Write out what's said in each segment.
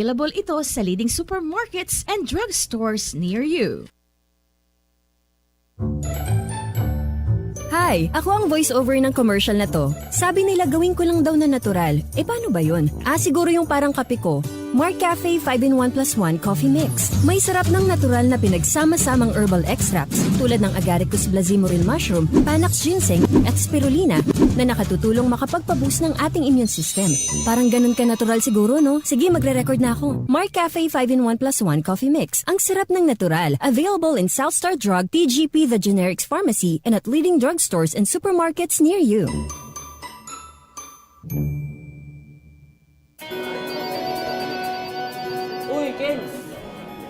Available ito sa leading supermarkets and drugstores near you. Hi, ako ang voice-over ng commercial na to. Sabi nila gawin ko lang daw na natural. Paano ba yun? Siguro yung parang kape ko. Mark Cafe 5-in-1 plus 1 Coffee Mix. May sarap ng natural na pinagsama-samang herbal extracts tulad ng Agaricus blazimoril mushroom, Panax ginseng at spirulina na nakatutulong makapagpaboost ng ating immune system. Parang ganun ka natural siguro, no? Sige, magre-record na ako. Mark Cafe 5-in-1 plus 1 Coffee Mix. Ang sarap ng natural. Available in Southstar Drug, TGP The Generics Pharmacy, and at leading drugstores and supermarkets near you. Uy, Ken!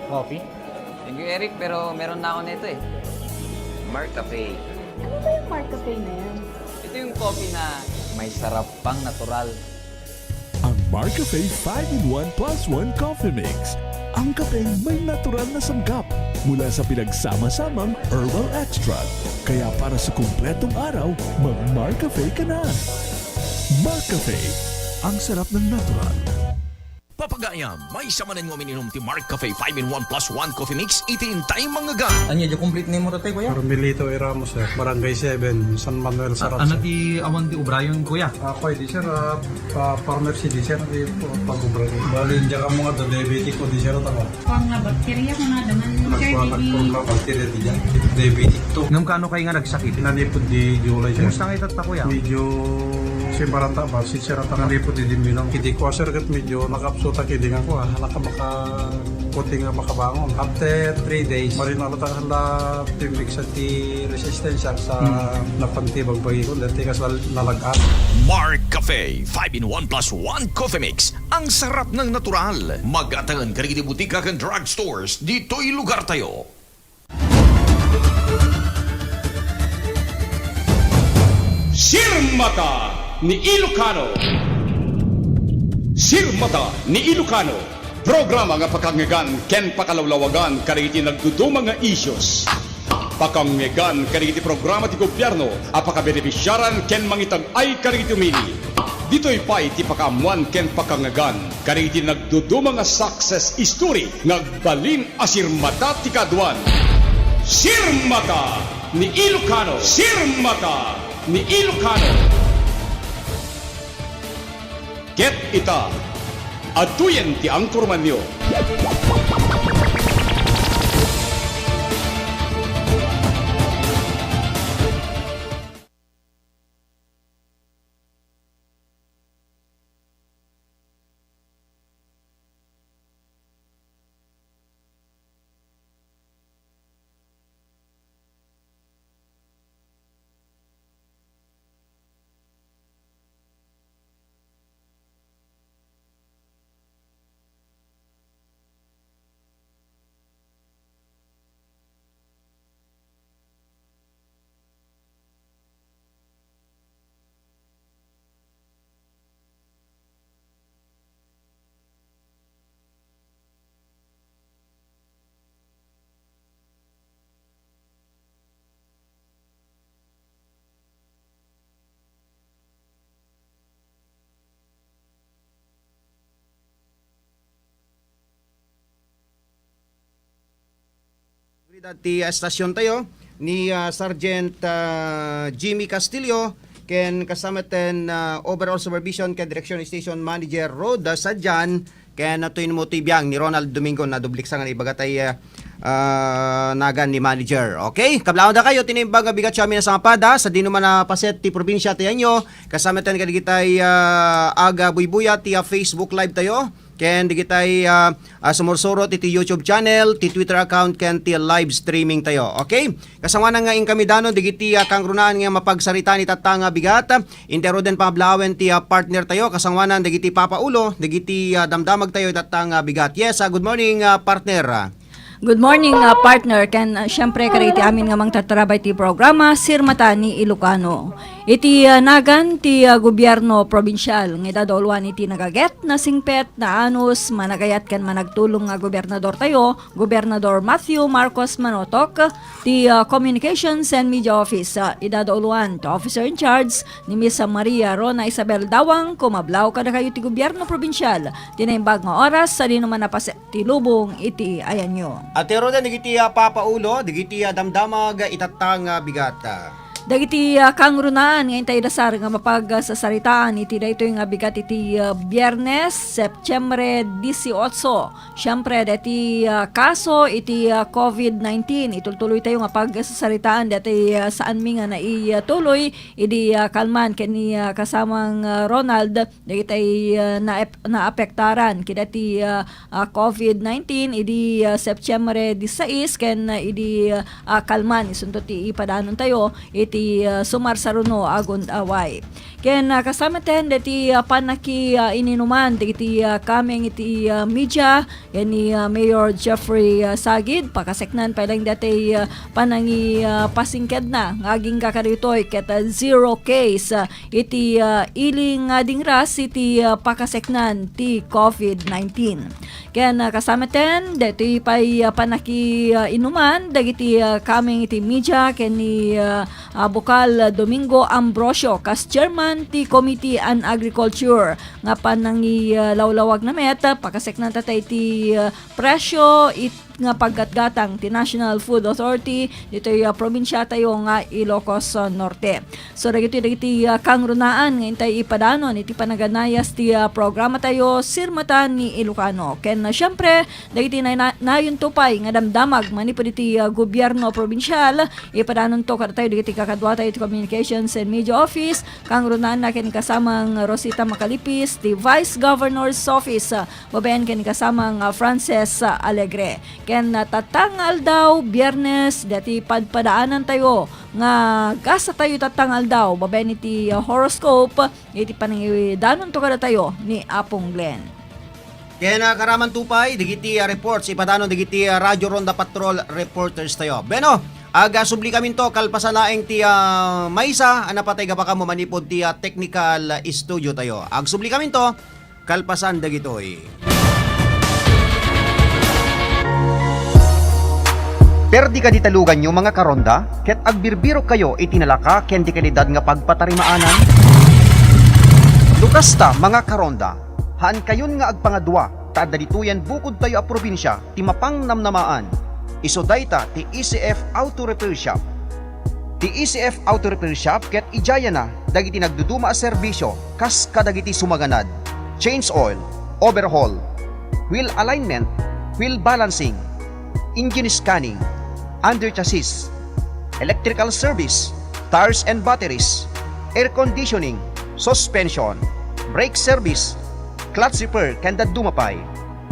Coffee? Thank you, Eric, pero meron na ako nito eh. Mark Cafe. Ano ba yung Mark Cafe na yan? Ito yung coffee na may sarap pang natural. Ang Mark Cafe 5-in-1 plus 1 Coffee Mix. Ang kapeng may natural na sanggap mula sa pinagsama-samang herbal extract. Kaya para sa kumpletong araw, mag-Mark Cafe ka na. Mark Cafe, ang sarap ng natural. Papagayam, may isa man nga mininom ti Mark Cafe 5-in-1 plus 1 Coffee Mix, itintay mga gan. Anya, yung complete name mo rate, kuya? Carmelito Ramos, Barangay 7, San Manuel, Sarap. Ano ti awan ti Ubrayon, kuya? Ako, di sir, farmer si di sir, pag-ubra. Bali, hindi ka mga diabetic ko, di sir, tama. Kung nga bakterya ko na daman, Nagpurla, bacteria di dyan. Diabetic to. Ngam kano kayo nga nagsakit? Pinanipod di July sir. Kumusta nga itat kuya? Medyo simbarata ba, si sir, nanipod di Dimbinong. Hindi ko sir, kat medyo nakapsuta kiding ako, halaka baka puting nga makabangon. After 3 days, marinalata handa timik sa ti resistensya sa napantibag bagi ko, dati kas nalagaan. Mark Cafe 5-in-1 plus 1 Coffee Mix, ang sarap ng natural. Mag-atangan ka rin di butika kan drugstores, dito'y lugar tayo. Sirmata ni Ilocano. Sirmata ni Ilocano. Programa nga pakangagan ken pakalawlawagan kariti nagdudumang nga issues. Pakangagan kariti programa ti gobyerno apakabenepisyaran ken mangitag ay kariti umili. Dito'y pay ti pakamuan ken pakangagan kariti nagdudumang nga success story ngagbalin a sirmata ti kaduan. Sirmata ni Ilocano. Sirmata ni Ilocano. Ket ita, atuyen ti angkorman nyo. Dati estasyon tayo ni Sergeant Jimmy Castillo ken kasama ten overall supervision ken direction station manager Roda Sadjan ken natuin mo tibiyang ni Ronald Domingo na dubliksan nga ibagatay nagan ni manager. Okay, kablaon da kayo tinimbang nga bigat siya sa pada sa di naman na paset ti probinsya tayo kasama ten kadigitay aga buybuya ti Facebook live tayo. Ken di kitay sumursurot iti YouTube channel, ti Twitter account, ken ti live streaming tayo. Okay? Kasama na nga inkamidano, di kiti kang runaan nga mapagsarita ni tatanga bigat. Intero den pablawen ti partner tayo, kasangwanan di kiti Papa Ulo, di kiti damdamag tayo tatanga bigat. Yes, good morning partner. Good morning, partner. Ken, syempre, kariti amin nga mang tatrabay ti programa, Sirmata ni Ilocano. Iti nagan ti gobyerno probinsyal nga idadolwan iti nagaget na singpet na anus managayat kan managtulong nga gobernador tayo, Gobernador Matthew Marcos Manotok, ti Communications and Media Office idadolwan to officer in charge ni Miss Maria Rona Isabel Dawang kumablaw kada kayo ti gobyerno probinsyal tinaimbag nga oras sa di naman napas ti lubong iti ayanyo. At tero din, digiti papaulo, digiti damdamag itatang bigata. Dagiti kangrunaan nga intay dasar nga mapagsasaritaan iti daytoy nga bigat iti Biyernes, Septyembre 18. Syempre dati kaso iti COVID-19 itultuloy tayo nga pagsasaritaan dati saan mi nga naituloy idi kalman kani kasamang Ronald dagiti naapektaran kidati COVID-19 idi Septyembre 16 ken idi kalman isunto ti ipadanon tayo iti sumar saruno agon away. Ken kasama ten dati panaki ininuman dati kaming iti media ken ni Mayor Jeffrey Sagid pakaseknan pa lang dati panangi pasingked na ngaging kakaritoy ket zero case iti iling dingras iti pakaseknan ti COVID-19. Ken kasama ten dati pay panaki inuman dagiti kaming iti media ken ni Bukal Domingo Ambrosio kas chairman ti Committee on Agriculture nga panangi lawlawag na meta pakaseknan tatay ti presyo nga paggatgatang ti National Food Authority dito probinsya tayo nga Ilocos Norte. So dagiti kangrunaan nga intay ipadanon iti panaganayas ti programa tayo sirmatan ni Ilocano. Ken syempre dagiti nayon tupay nga damdamag manipod iti gobyerno probinsyal ipadanon to kada tayo dagiti kakadwa tayo ti Communications and Media Office kangrunaan na ken kasamang Rosita Macalipis ti Vice Governor's Office babayan ken kasamang Frances Alegre. Ken tatangal daw Biyernes dati padpadaanan tayo nga gasa tayo tatangal daw babayan iti horoscope iti panangidanon to kada tayo ni Apong Glenn. Kaya karaman tupay, digiti reports, ipadanon digiti Radyo Ronda Patrol reporters tayo. Beno, aga subli kami to, kalpasalaeng ti Maysa, anapatay ka pa ka mo manipod ti technical studio tayo. Ag subli kami to, kalpasan dagitoy. Perdi ka ditalugan nyo mga karonda, ket agbirbiro kayo itinalaka ken di kalidad nga pagpatarimaanan. Lukasta mga karonda, haan kayon nga agpangadwa, taada dituyan bukod tayo a probinsya, ti mapang namnamaan. Iso dayta ti ECF Auto Repair Shop. Ti ECF Auto Repair Shop ket ijaya na, dagiti nagduduma a serbisyo, kas kadagiti sumaganad. Change oil, overhaul, wheel alignment, wheel balancing, engine scanning, under chassis, electrical service, tires and batteries, air conditioning, suspension, brake service, clutch repair ken dumapay.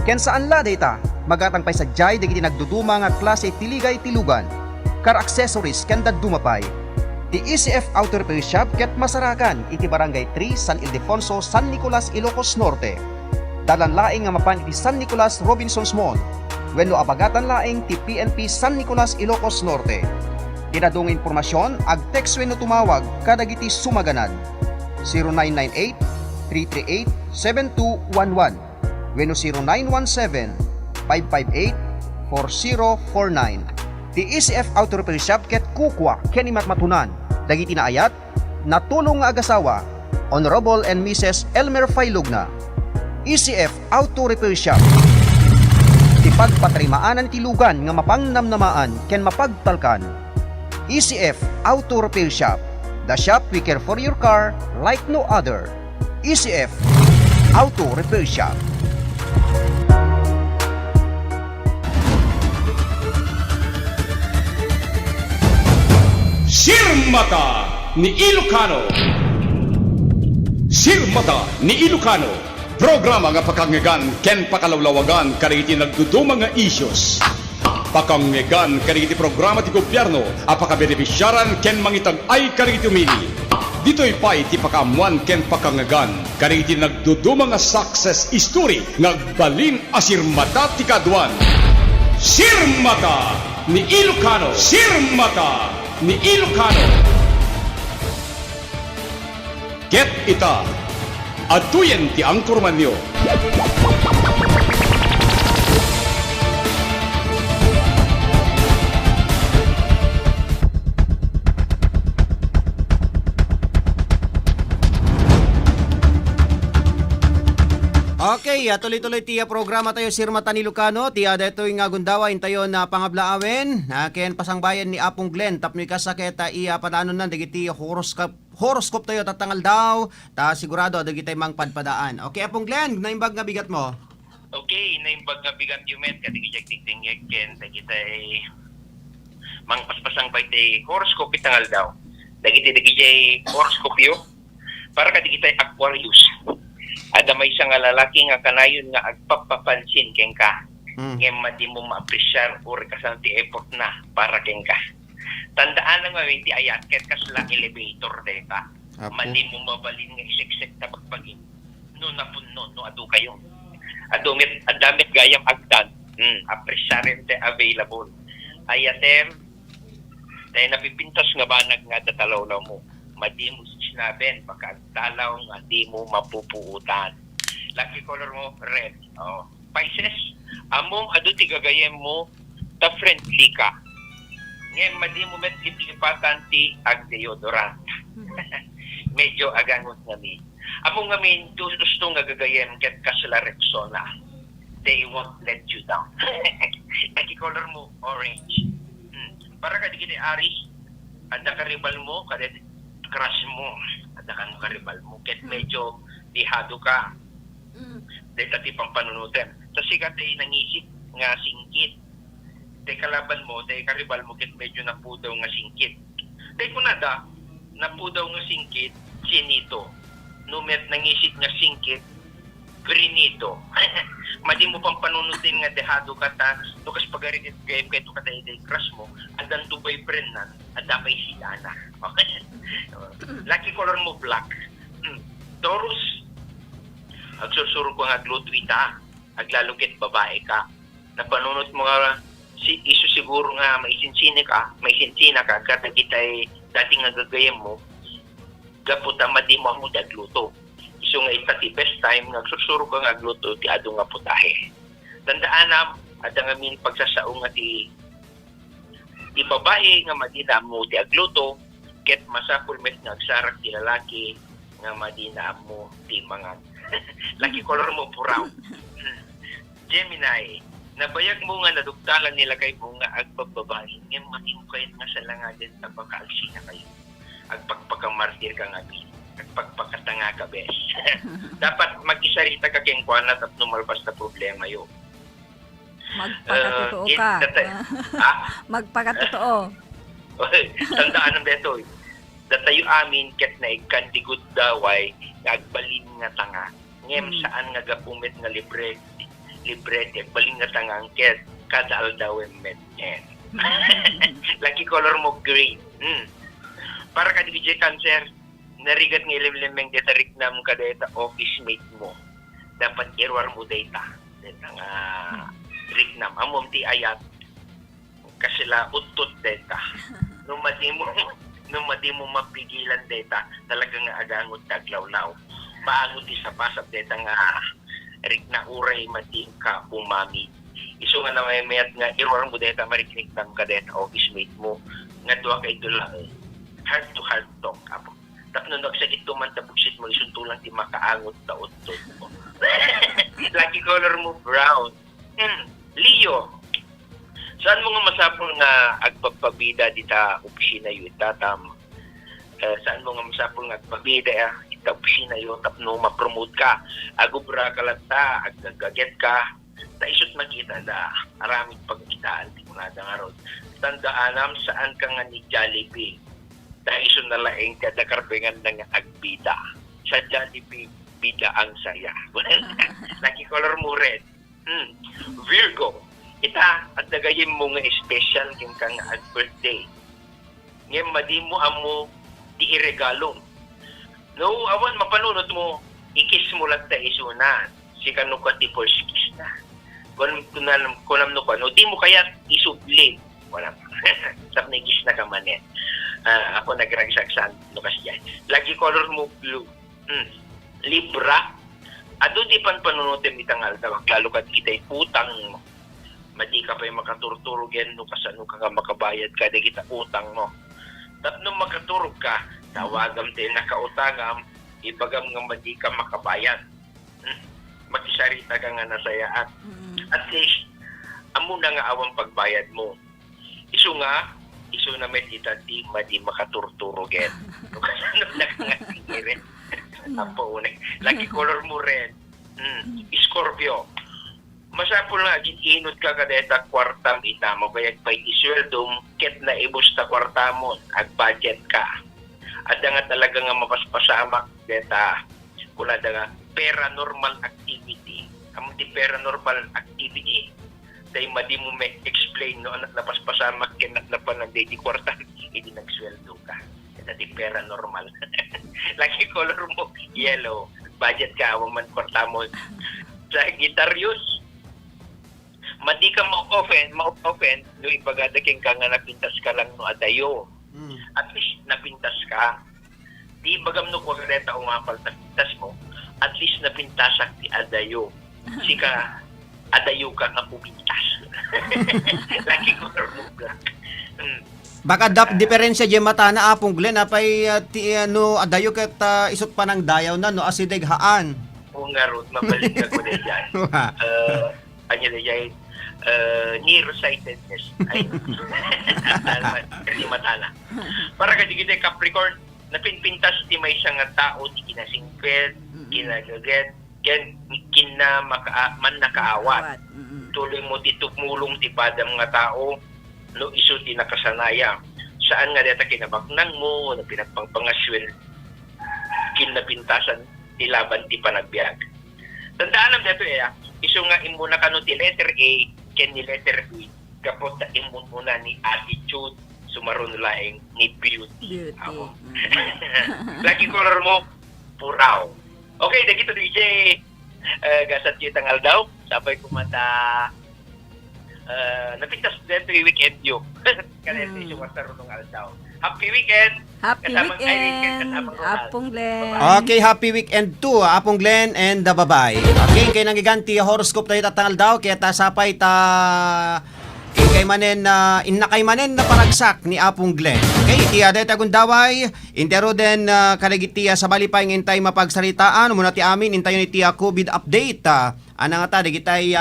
Ken saan la data magatang pay sadyay dagiti nagduduma nga klase tiligay tilugan, car accessories ken dumapay. Ti ECF Auto Repair Shop ket masarakan iti Barangay 3 San Ildefonso, San Nicolas, Ilocos Norte. Dalan laing nga mapan iti San Nicolas Robinsons Mall. Wenno abagatan laing ti PNP San Nicolas, Ilocos Norte. Dinadong informasyon ag-text wenno tumawag kadagiti sumaganad 0998-338-7211 wenno 0917-558-4049. Ti ECF Auto Repair Shop ket kukwa ken matmatunan dagiti naayat natulong nga agasawa Honorable and Mrs. Elmer Failugna. ECF Auto Repair Shop ti pagpatarimaanan ti lugan nga mapangnamnamaan ken mapagtalkan. ECF Auto Repair Shop, the shop we care for your car like no other. ECF Auto Repair Shop. Sirmata ni Ilocano. Sirmata ni Ilocano. Programa nga pakangegan ken pakalawlawagan kariti nagduduma nga issues. Pakangegan kariti programa ti gobyerno apakabenepisyaran ken mangitag-ay kariti umili. Dito'y pay ti pakamuan ken pakangegan kariti nagduduma nga success story ngagbalin asirmata ti kaduan. Sirmata ni Ilocano. Sirmata ni Ilocano. Ket ita, atuyen ti angkorman nyo. Okay, tuloy-tuloy tiya programa tayo Sir Matani Lucano, tiya detoy nga gundawa intayo na pangablaawen, ken pasangbayan ni Apong Glenn, tapno ikasakit iya padanon nan dagiti horoscope tayo tatangal daw, ta sigurado dagiti mang padpadaan. Okay, Apong Glenn, naimbag nga bigat mo. Okay, naimbag nga bigat yung met, katigijag tingting ken dagiti mang paspasang bay tay horoscope itangal daw. Dagiti horoscope yo, para katigiti Aquarius. Ada may isang lalaki nga kanayon nga agpapapansin keng ka. Ngem madi mo ma-appreciate or kasan ti effort na para keng ka. Tandaan nga ti ayat ket kasla elevator deta. Madi mo mabalin nga iseksek ta pagpagin. No napunno no adu kayo. Adamit gayam agdan. Appreciate te available. Ayatem dahil napipintas nga banag nga datalaw mo. Madi mo sinaben, makagtalaw nga di mo mapupuutan. Lucky color mo, red. Pisces, among adu tigagayem mo, ta friendly ka. Ngayon, madi mo met lipatan ti ag deodorant. Medyo agangot ngamin. Among ngamin, gusto nga gagayem ket kasla Rexona. They won't let you down. Lucky color mo, orange. Para kadigiti Aries, ada karibal mo, kadet crush mo, ada kan karibal mo, ket medyo dihado ka. Dahil tati pang panunutin. Tapos sikat ay nangisip nga singkit. Dahil kalaban mo, dahil karibal mo, ket medyo napudaw nga singkit. Dahil kunada, napudaw nga singkit, chinito. Numet nangisip nga singkit, grinito. Madi mo pang panunutin nga dehado ka ta, tukas pagarit game kay tuka tayo crush mo, adan tubay friend nan, adapay silana. Okay? Lucky color mo black. Taurus, agsusuro ko nga glutwita, aglalugit babae ka. Napanunot mo nga iso siguro nga maisinsina ka, kada kita'y dating nga gagayam mo, gaputa madi mo ang dagluto. Iso nga itati best time nga susuro ka nga gluto ti adu nga putahe. Tandaan na ada nga min pagsasaong nga ti babae nga madina mo ti agluto ket masapul met nga agsarak ti lalaki nga madina mo ti mga lucky color mo brown. Gemini, nabayag mo nga nadugtalan nila kay mo nga agbababae ngem madi mo kayat nga salangaden ta bakaalsi na kayo. Agpagpakamartir ka nga min. Pagpakatanga ka, bes. Dapat mag-isarita ka keng kwanat at numalpas na problema yun. Magpakatotoo ka. Magpakatotoo. Tandaan ng beto. Datayo amin ket na ikandigod daway agbalin nga tanga. Ngem saan nga gapumit nga libre balin nga tanga ket kada aldawem met. Lucky color mo green. Para ka DJ Cancer, narigat ng ilim-limeng detarik na mo kadeta office mate mo. Dapat irwar mo data. Deta nga rignam. Amom ti ayat. Kasila utut data. Nung madi mo mapigilan data, talagang agangot taglawlaw. Maangot ti sa pasap deta nga rigna uray madi ka umami. Iso nga na may mayat nga irwar mo data mariknik ng kadeta office mate mo. Nga doa kay dula heart to heart talk. Apo. Tapos nagsagit tuman tapuksit mo, isuntulang ti makaangot na utod mo. Lucky color mo, brown. Leo, saan mo nga masapol nga agpagpabida dita opisina yun? Saan mo nga masapol nga agpabida ita opisina yun? Tapno ma-promote ka. Agubra ka lang ta, agagaget ka. Taisot makita na araming pagkitaan. Di mo na nga ron. Tandaan saan ka nga ni Jollibee. Iso na laing kada karbengan ng agbida. Sa Jollibee, bida ang saya. Lucky color mo red. Virgo, ita at nagayim mo nga special yung kang birthday. Ngayon, madi mo amo di iregalong. No, awan mapanunod mo, ikis mo lang ta isuna. Si kanu ka tipol sikis na. Kunam no ka, no, di mo kaya isubli. Wala. Sap na ikis na ka manet. Ako nagragsaksan no kasi yan. Lucky color mo blue. libra. Ado di pan panunutin itangal daw lalo kad kita'y utang mo. Madi ka pa'y makaturturog yan no kasano ka nga makabayad ka di kita utang mo. Tapno makaturog ka, tawagam tayo nakautangam, ibagam nga madi ka makabayad. Makisarita ka nga nasaya at least amo na nga awang pagbayad mo. Isu na may di madi makaturturog yan. No kasano na ka nga singirin. Apo unay. Lagi color mo red. Scorpio. Masapol na ginhinod ka kadeta kwartam itamo kaya pay isweldom ket na ibus ta kwarta mo ag budget ka. Ada nga talaga nga mapaspasamak deta kula nga paranormal activity. Amo ti paranormal activity day madi mo may explain no anak napaspasamak ken na panagday di kwarta hindi nagsweldo ka. Di paranormal. Lagi color mo yellow. Budget ka, man kwarta mo. Sa Gitarius, madi ka ma-offend, no ipagadaking ka nga napintas ka lang no adayo. At least napintas ka. Di bagam no kwa kareta umapal napintas mo, at least napintasak ti adayo. Sika, adayo ka nga pupintas. Lagi color mo black. Baka diferensya di mata na Apong Glen apay no adayo ket isot pa ng dayaw na no asideg haan. O nga rot mabalik ka ko dyan. Anya dyan nearsightedness ay kasi mata na. Para ka di kita Capricorn napinpintas ti may isang nga tao di kinasingpet, kinagaget, man nakaawat. Tuloy mo ti tumulong ti padam nga tao no iso ti nakasanaya saan nga deta kinabaknang mo na pinagpangpangaswel kinapintasan ilaban ti panagbiag. Tandaan nam dito iso nga imuna kano ti letter A ken ni letter B kapot ta imuna ni attitude sumaron laeng ni beauty. Lagi color mo puraw. Okay, dagito DJ gasat yu tangal daw sabay kumata napintas dito yung weekend yun. Kaya yung wasarunong aldaw. Happy weekend! Happy Kasamang weekend, kasamang Ronald. Apong Glen. Okay, happy weekend too, Apong Glen and bye-bye. Okay, kay nangiganti horoscope tayo tatangal daw, kaya tasapay kay manen innakay manen na paragsak ni Apong Glen. Okay, tiya deta gundaway, intero den kadagitiya sa balipay ngintay mapagsaritaan muna ti amin intayo ni tiya COVID update. Ana nga ta digitay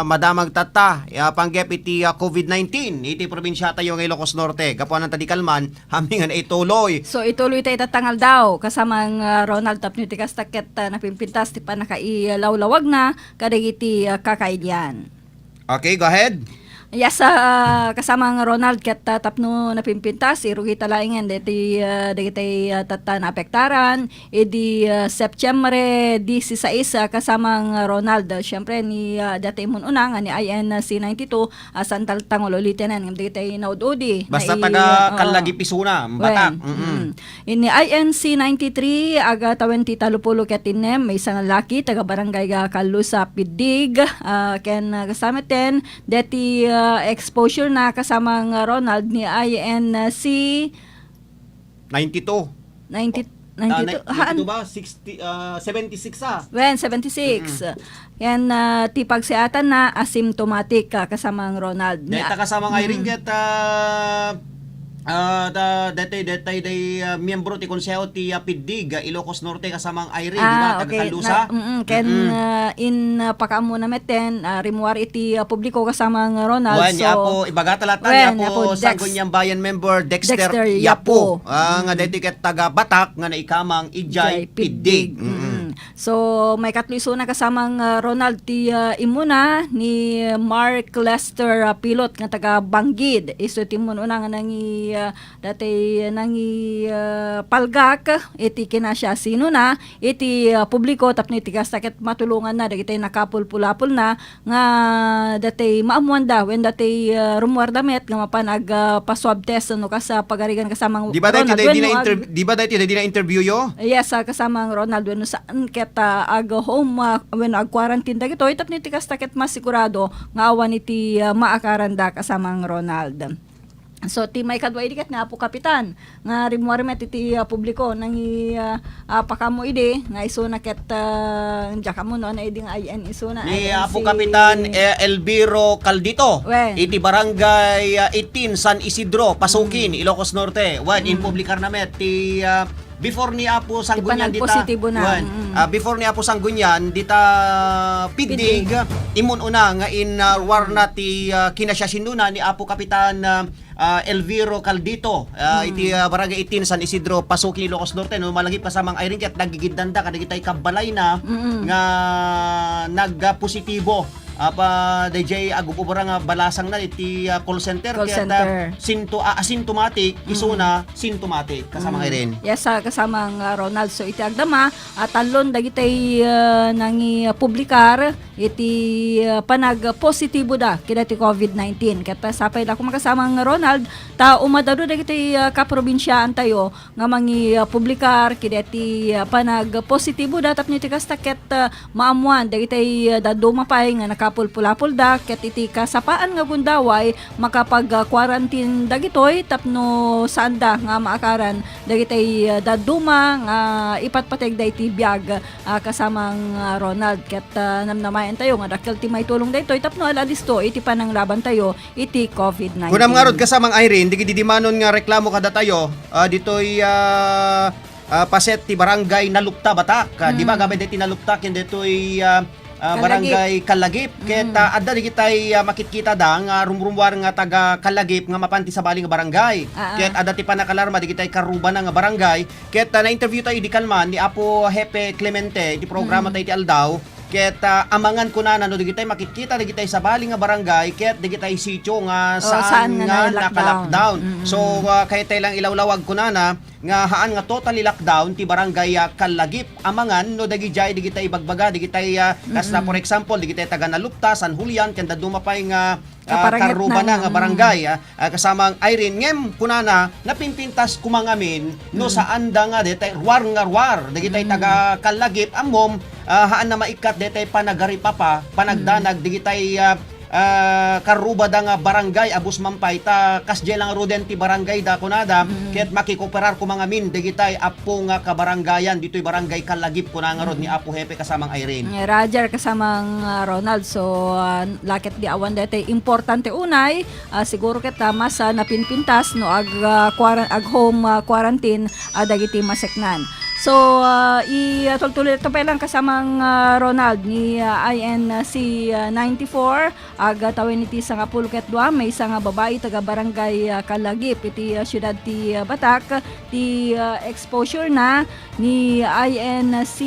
madamag tata panggep iti COVID-19 iti probinsya tayo ng Ilocos Norte. Gapuan ng tadikalman hamingan ituloy. So ituloy tayo tatangal daw kasamang Ronald tapno ti kastaket napimpintas ti panakailawlawag na kadagiti kakaidyan. Okay, go ahead. Yes, kasamang Ronald ket tapno napimpintas irugi talaingen deti tata na apektaran edi September 16 kasamang Ronald syempre ni dati mun una nga ni INC 92 santal tangolo lieutenant ngem deti naududi Basta taga Kalagi Pisuna Batak. Ini INC 93 aga 20 talupulo ket inem may isang lalaki taga barangay Kalusa Pidig ken kasameten deti exposure na kasamang Ronald ni INC 92. 92 ba? 76 When 76. Yan ti pagsiatan na asymptomatic kasamang Ronald. Deta kasamang Irene ket detay miyembro ti konseho ti Pidig Ilocos Norte kasamang Irene di ba taga Kalusa. Ken in pakaamo na meten rimuar iti publiko kasamang Ronald. Wan yapo ibagatalatan yapo Sangguniang Bayan member Dexter Yapo. Nga deti ket taga Batak nga naikamang Ijay Pidig. So may katluiso na kasamang Ronald ti imuna ni Mark Lester pilot nga taga Banggid. Iso ti imuna nga nangi dati nangi palgak iti kinasya sino na iti publiko tapno iti kastaket matulungan na dagiti nakapulpulapul na nga dati maamuan da when dati rumuar damet nga mapanag paswab test no kasa pagarigan kasamang Di ba dati di na interview yo? Yes, kasamang Ronald when saan ket ag home when ag quarantine dagito tapno iti kastaket mas sigurado nga awan iti maakaranda kasamang Ronald. So ti may kadwa idiket nga Apo Kapitan nga rimuari met iti publiko nang pakamo idi nga isuna ket jaka mo no na idi nga IN isuna Ni Apo Kapitan Elviro Caldito, Wen. iti barangay 18 San Isidro, Pasukin, Ilocos Norte. In publikar namet ti before ni Apo Sanggunyan dita. Positibo na. Before ni Apo Sanggunyan dita pidig imun una nga in warna ti kinasyasinuna ni Apo Kapitan Elviro Caldito, iti barangay 18 San Isidro, Pasukin, Ilocos Norte. No, malagi pa sa mga iring ket nagigidanda kadagitay kabalay na nga nagpositibo. DJ agupubara nga balasang na iti call center ket asymptomatic isuna symptomatic kasama rin. Yes, kasamang Ronald. So iti agdama talon dagitay nangi publikar iti panag positibo da kida ti COVID-19. Ket sapay da kumakasamang Ronald ta umadado dagitay kaprobinsyan tayo nga mangi publikar kida ti panag positibo da tapno ti kasta ket maamuan dagitay daduma pay nga nakapulpulapul da ket iti kasapaan nga gundaway makapag-quarantine dagitoy tapno saan da nga maakaran dagitay daduma nga ipatpateg da iti biag kasamang Ronald ket namnamayan tayo nga dakkel ti may tulong daytoy tapno alalisto iti pananglaban tayo iti COVID-19. Kunam nga rod kasamang Irene, digidimanon nga reklamo kada tayo ditoy paset ti barangay Nalupta Batak. Di ba gabay diti Nalupta ken ditoy barangay Kalagip ket adda digitay makitkita da nga rumrumwar nga taga Kalagip nga mapanti sa bali nga barangay ket adda ti panakalarma digitay karuba na nga barangay ket na-interview tayo di kalman ni Apo Hepe Clemente di programa tayo ti Aldaw ket amangan ko na no digitay makikita digitay sa bali nga barangay ket digitay sitio nga saan nga naka-lockdown. So kay tay lang ilawlawag ko na nga haan nga totally lockdown ti barangay Kalagip amangan no dagijay digitay bagbaga digitay kasta for example digitay taga Nalupta San Julian ken daduma pay nga karuba na nga barangay kasamang Irene ngem kunana napimpintas kumangamin no saan da nga detay ruar digitay taga Kalagip amom haan na maikat detay panagari pa panagdanag digitay karuba da nga barangay abus mampay ta kasje lang ruden ti barangay da kunada ket makikoperar ko mga min digitay apo nga kabarangayan ditoy barangay Kalagip kuna nga rod ni Apo Hepe kasamang Irene. Roger kasamang Ronald. So laket di awan daytoy importante unay siguro ket mas napinpintas no ag home quarantine dagiti maseknan. So, itultuloy ito pa lang kasamang Ronald ni INC 94 aga tawin iti sa kapulket dua may isang babae taga barangay Kalagip iti syudad ti Batak ti exposure na ni INC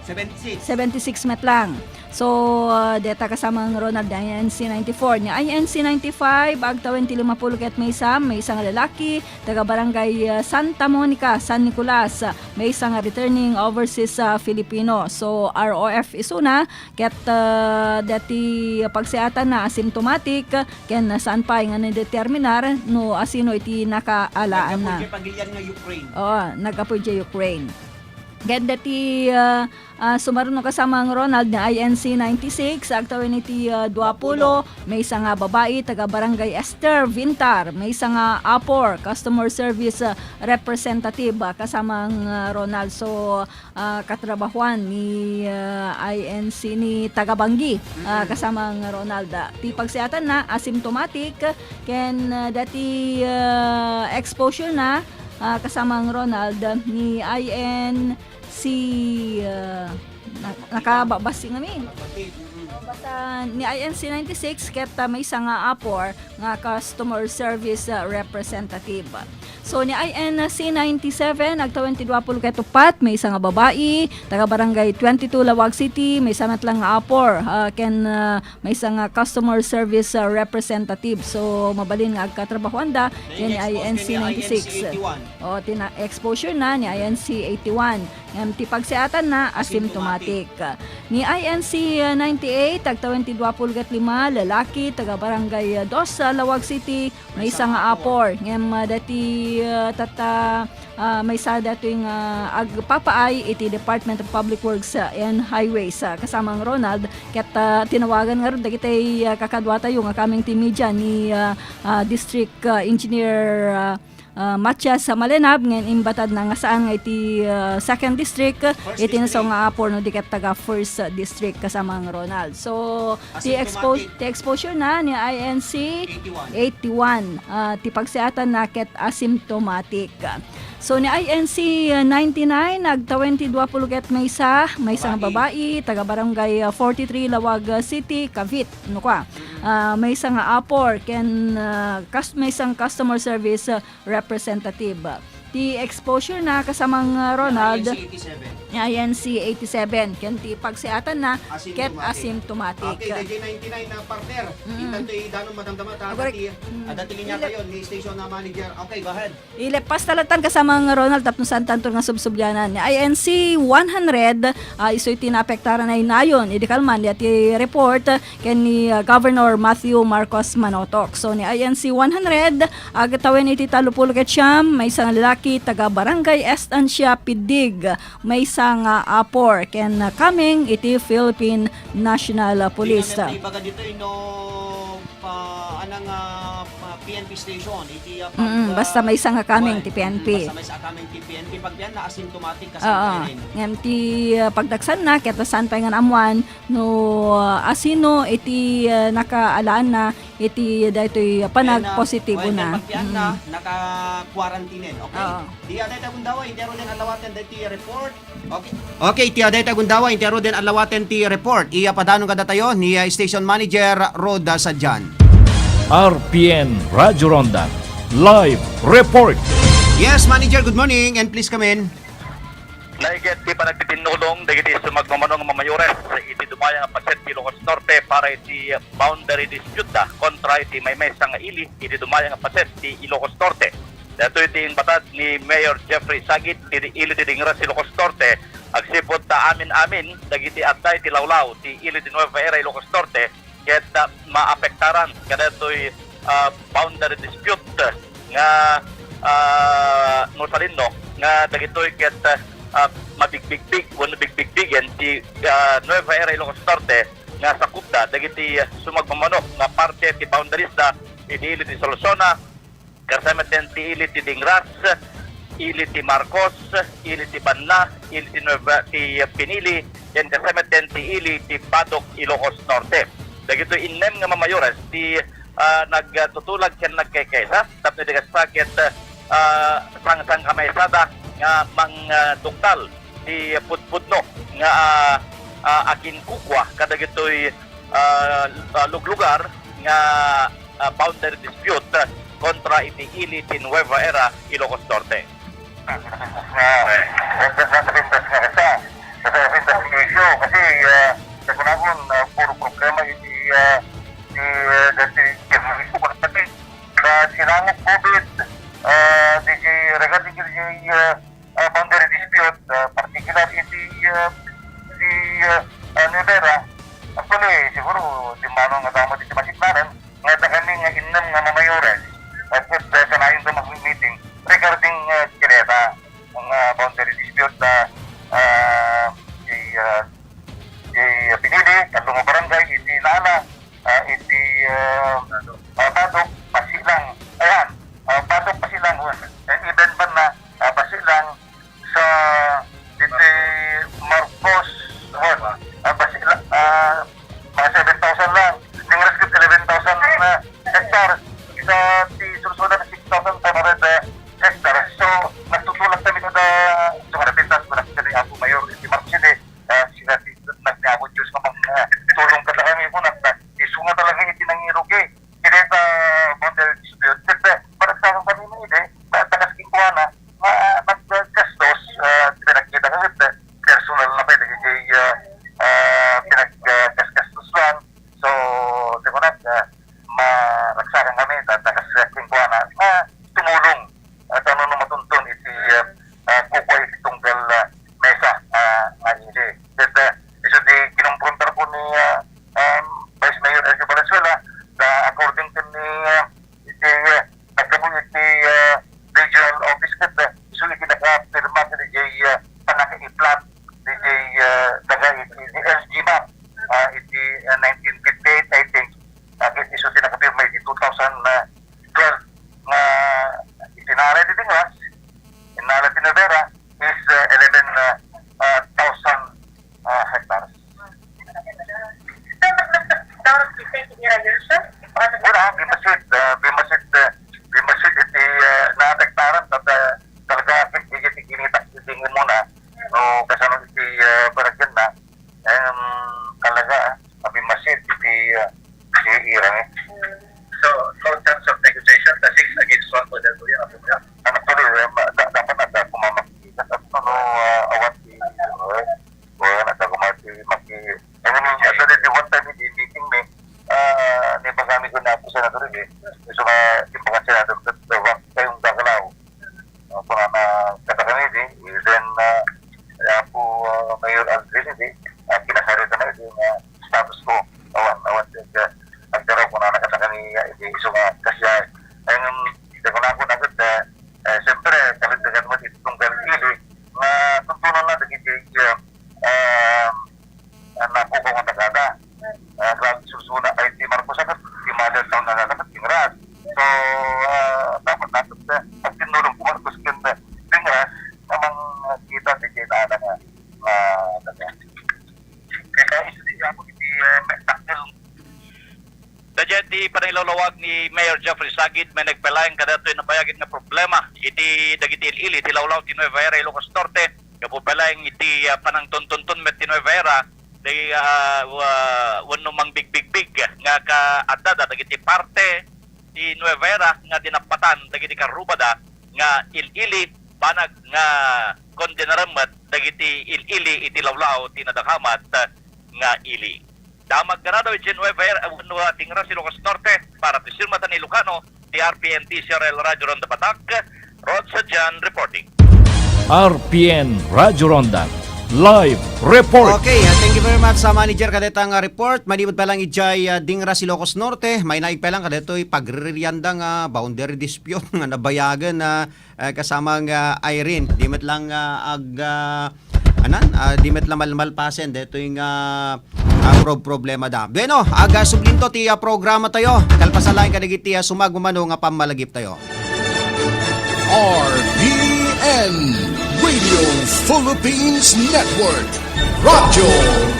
76 met lang. So, deta kasamang Ronald INC 94 niya. INC 95, agtawin ti 50 ket may isang lalaki, taga barangay Santa Monica, San Nicolas, may isang returning overseas Filipino. So, ROF isuna, ket deti pagsiatan na asymptomatic, ken saan pa nga na-determinar no asino iti nakaalaan na. Nagapoy Ukraine. Ganda ti sumaron no kasamang Ronald na INC 96 agtawin iti 20 may isang babae taga barangay Esther Vintar may isang APOR customer service representative kasamang Ronald. So katrabahuan ni INC ni taga Banggi kasamang Ronald ti pagsihatan na asymptomatic ken dati exposure na kasamang Ronald ni INC nakababasi ngamin. Basta ni INC 96 ket may isang APOR nga customer service representative. So ni INC 97 agtawin ti 20 ket upat may isang babae taga barangay 22 Lawag City may samat lang nga APOR ken may isang customer service representative. So mabalin nga agkatrabahuan da ni INC 96. Tina exposure na ni INC 81 ti pagsiatan na asymptomatic. Ni INC 98 tag 22.5 lalaki taga barangay 2 Lawag City may isa nga apor ngem dati tata may sada tuwing agpapaay iti Department of Public Works and Highways kasamang Ronald ket tinawagan nga ron dagiti kakadwata yung kaming team media ni District Engineer Matias sa Malenab ngayon imbatad na nga saan nga iti 2nd district iti nasaw nga apor no diket taga 1st district kasamang Ronald. So ti exposure na ni INC 81 ti pagsiatan na ket asymptomatic. So ni INC 99 nag 22 may isa nga babae taga barangay 43 Lawag City Cavite no ka. May isa nga apor ken may isang customer service representative. Ti exposure na kasamang Ronald INC 87 ken ti pagsiatan na ket asymptomatic. Okay, DJ99 na partner. Itantoy danon madamdamat dati linya kayo ni station na manager. Okay, go ahead. Ilepas talatan kasamang Ronald tapno san tanto nga subsubyanan. Ni INC 100 isoy tinapektaran na inayon idikalman ti report ken ni Governor Matthew Marcos Manotok. So ni INC 100 agatawen iti 30 ket siyam may isang lalaki taga barangay Estancia Pidig may isang apor ken coming iti Philippine National Police. Ibaga dito anang PNP station iti basta may isang coming ti PNP. Basta may isang coming ti PNP pag yan na asymptomatic kasama rin. Ngem ti pagdagsan na ket saan pa nga amuan no asino iti nakaalaan na iti daytoy panag positibo na. Pag yan na naka-quarantine. Okay. Di aday tagundawa intero din alawaten ti report. Okay, ti aday tagundawa intero din alawaten ti report. Iya padano kada tayo ni Station Manager Roda Sadjan. RPN Radyo Ronda Live Report. Yes, Manager, good morning and please come in. Naiget di pa nagtitinulong dagiti sumagmamanong mamayores iti dumaya nga paset Ilocos Norte para iti boundary dispute kontra iti may mesang ili iti dumaya nga paset ti Ilocos Norte. Dato iti batad ni Mayor Jeffrey Sagit iti ili ti Dingras Ilocos Norte agsipod ta amin dagiti adday ti lawlaw ti ili ti Nueva Era Ilocos Norte ket maapektaran kada toy boundary dispute nga no nga dagitoy ket mabigbig wala bigbigbigen ti Nueva Era Ilocos Norte nga sakupda dagiti sumagmamanok nga parte ti boundaries da ili ti Solsona kasama ti ili ti Dingras ili ti Marcos ili ti Banla ili ti Nueva ti Pinili yan kasama ti ili ti Badok Ilocos Norte dagito innem nga mamayores ti nagtutulag ken nagkaysa tapno di kasakit sang kamaysada nga mang tuktal ti pudpudno nga akin kukwa kadagitoy luglugar nga boundary dispute kontra iti ili ti Nueva Era Ilocos Norte. Kasi puro problema iti sinangit COVID DJ regarding the boundary dispute particular iti Nevera actually siguro di manong nga damo iti masignanan nga kami nga innam nga mamayores at sanayin do mag-meeting regarding kineta ang boundary dispute pinili katong barangay iti Lala iti Badok Pasilang ayan Badok Pasilang even ba na Pasilang sa iti Marcos Pasilang mga 7,000 lang Dingras kit 11,000 na hectare sa ti Sursuna na 6,500 hectare so nagtutulak kami kada sa marapitas ko nakikita ako mayor iti Marcos City sila nagniabot Diyos kapag tulong kada kami po isunga talaga iti nangirugi kineta boundary dispute para sa akong kanina iti takas kikuha na nagkastos pinagkita kami personal na pwede pinagkastos lang so di ko maragsakan kami takas kikuha na tumulong at ano na matuntun iti kukuha iti tunggal mesa 1958, I think, iso sinakapirma di 2012 nga itinara di Tingras, inala di Nevera is 11,000 hectares. Wala, bimasit iti naapektaran talaga ginita tingin muna no kasano iti baragyan na talaga bimasit iti irang so no terms of negotiation the 6 against 1 po dahil yan actually dapat ada kumamakitan at awat maki actually the one time di meeting me ni pagami ko na po sa senador so yung mga senador kayong gagalaw kung na katakanidi then po Mayor Andres kinasarita na yung status ko awan ang daraw kung na nakatakani so kasi ayun ko na ako nagad siyempre kalagdagan mo dito itong galili na tuntunan na dagiti nakuha ko ang tagada grabe susuna kay Di Marcos at di mother town na dapat Tingras so dapat natin at tinulong ko Marcos kanda Tingras namang kita di kita na kaya isa ako iti taktil Dadya di panilawlawag ni Mayor Jeffrey Sagid may nagpalayang kadatoy na bayagit nga problema iti dagiti ili iti lawlaw ti Nueva Era Ilocos Norte kapo palayang iti panangtontonton met ti Nueva Era day wano mang big nga kaadada dagiti parte ti Nueva Era nga dinapatan dagiti karubada nga ili banag nga kondenaramat dagiti ili iti lawlaw ti nadakamat nga ili damag na daw iti Nueva Era Tingras Ilocos Norte para ti Sirmatan Ilocano ti RPN TCRL Radyo Ronda Batak Rod Sadjan reporting. RPN Radyo Ronda Live Report. Okay, thank you very much sa manager kadetang report. Malibot pa lang ijay Dingras Ilocos Norte. May naig pa lang kadetoy pagririanda nga boundary dispute nga nabayagan na kasama nga Irene. Dimit lang dimit lang malpasen dito yung problema da. Bueno, aga sublinto ti programa tayo. Kalpasalain kadagiti sumagmamano nga pamalagip tayo. RPN Radio Philippines Network Radyo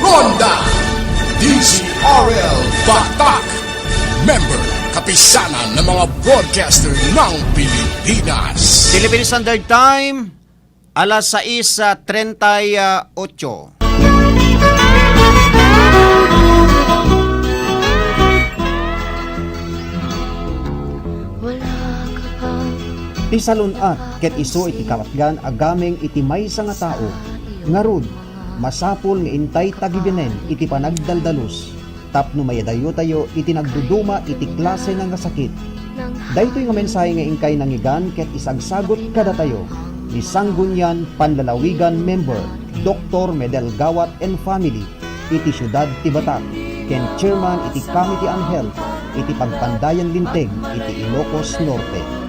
Ronda DCRL Batak Member Kapisanan ng mga broadcaster ng Pilipinas Philippine Standard Time alas 6:38. Ti salunat ket iso iti karatgan agameng iti maysa nga tao ngarud masapul nga intay tagibinen iti panagdaldalos tapno mayadayo tayo iti nagduduma iti klase nga sakit daytoy nga mensahe nga ingkay nangigan ket isagsagot kada tayo ni Sanggunian Panlalawigan Member Dr. Medel Gawat and Family iti syudad ti Batak ken Chairman iti Committee on Health iti Pagpandayan Linteg iti Ilocos Norte.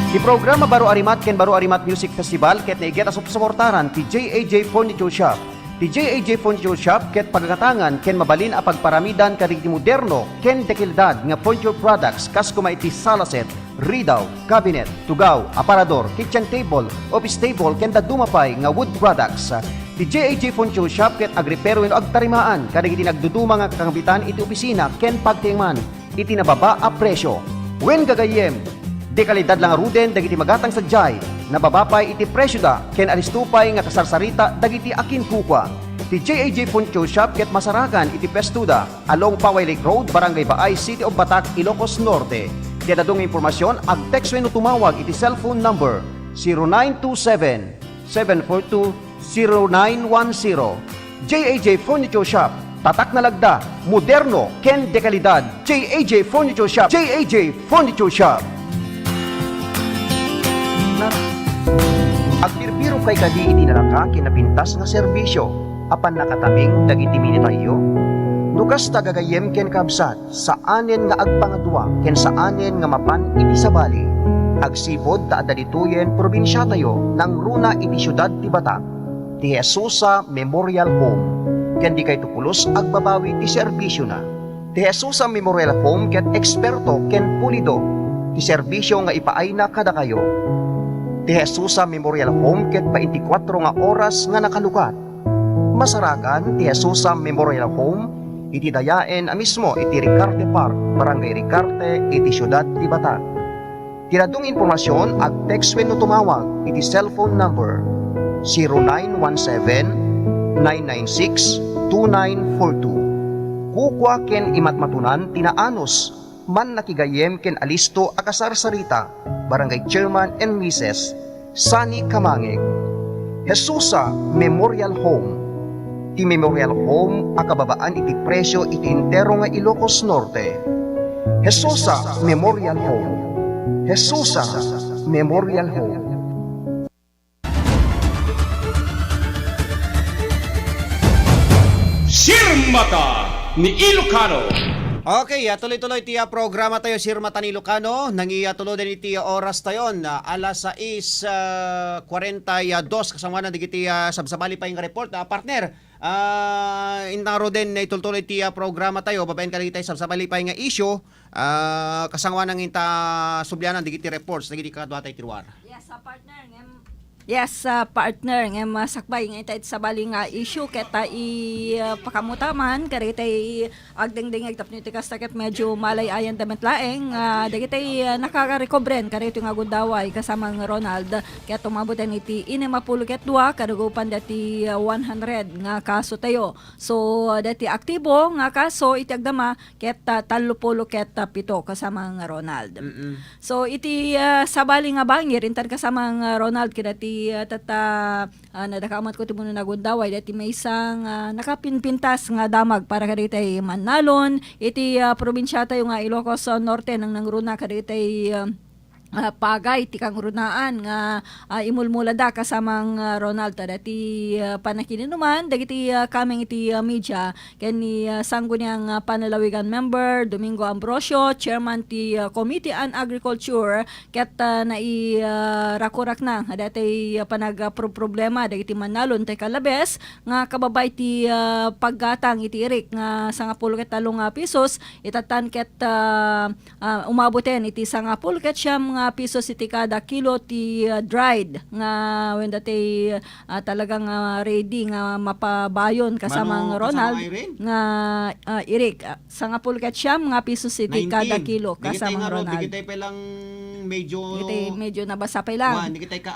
Di programa Baro Arimat ken Baro Arimat Music Festival ket naiget as suportaran ti JAJ Furniture Shop. Ti JAJ Furniture Shop ket pagkatangan ken mabalin a pagparamidan kadagiti moderno ken dekilidad nga furniture products kas kuma iti sala set, ridaw, cabinet, tugaw, aparador, kitchen table, office table ken dadumapay nga wood products. Ti JAJ Furniture Shop ket agripero wenno agtarimaan kadagiti nagduduma nga kakambitan iti opisina ken pagtingman iti nababa a presyo. Wen gagayem di kalidad lang ruden dagiti magatang sadyay nababapay iti presyo da ken aristupay nga kasarsarita dagiti akin kukwa. Ti JAJ Furniture Shop ket masarakan iti Pestuda along Paway Lake Road, Barangay Baay, City of Batak, Ilocos Norte. Ti adadong impormasyon ag text wenno tumawag iti cellphone number 0927 742-0910. JAJ Furniture Shop, tatak na lagda, moderno, ken de kalidad. JAJ Furniture Shop, JAJ Furniture Shop. Agbirbiro kay kadi iti nalaka kinapintas nga serbisyo, apan nakataming dagiti minitayo. Nukas tagagayem ken kabsat, sa anen nga agpangadwa, ken sa anen nga mapan iti sabali. Agsibod ta adalituyen probinsya tayo ng runa iti syudad ti Batak, ti Jesusa Memorial Home, ken di kay tupulos agbabawi ti serbisyo na. Ti Jesusa Memorial Home ket eksperto ken pulido ti serbisyo nga ipaay na kada kayo. Ti Jesusa Memorial Home ket 24 nga oras nga nakalukat. Masaragan ti Jesusa Memorial Home iti dayaen mismo iti Ricarte Park, Barangay Ricarte, iti syudad ti Batak. Tiradong informasyon ag text wenno tumawag iti cellphone number 0917-996-2942. Kukwa ken imatmatunan tinaanos man nakigayem ken alisto akasarsarita, Barangay Chairman and Mrs. Sani Kamangeg. Jesusa Memorial Home. Ti Memorial Home akababaan iti presyo iti entero nga Ilocos Norte. Jesusa Memorial Home. Jesusa Memorial Home. Sirmata ni Ilocano. Okay, tuloy-tuloy tiya programa tayo Sirmata ni Ilocano. Nangiatulo din iti oras tayo na alas 6:42 kasama na digiti sabsabali pa yung report. Partner, intaro din na itultuloy tiya programa tayo. Babayan ka tayo sabsabali pa yung issue. Kasangwa ng inta subyanan digiti reports digiti kadwa tayo tiruar. Yes, partner, ngem sakbay nga itay sa bali nga issue keta pakamutaman karitay agdengdeng agtapno ti kastaket medyo malay ayan damet laeng dagitay nakaka-recoveren karito nga gundaway kasama ng Ronald ket tumabutan iti 62 kadugupan dati 100 nga kaso tayo. So dati aktibo nga kaso iti agdama ket 30 ket 7 kasama ng Ronald. So iti sabali nga bangir intan kasama ng Ronald kidati nadakamat ko ti muno nagundaway dati may isang nakapinpintas nga damag para kaditay Manalon iti probinsya tayo nga Ilocos Norte nang nangruna kaditay pagay ti kang runaan nga imulmulada kasamang Ronald dati panakininuman dagiti kaming iti media ken ni sangguniang panalawigan member Domingo Ambrosio, chairman ti Committee on Agriculture ket rakurak na dati panagproblema dagiti Manalon tay Calabes nga kababay ti paggatang iti irik nga 10 ket 3 pesos itatan ket umabuten iti 10 ket siyam nga pisos iti kada kilo ti dried nga when dati talagang ready nga mapabayon kasamang Ronald nga irik 10 ket siyam nga pisos iti kada kilo kasamang Ronald. Digitay pa lang medyo nabasa pa lang. Digitay ka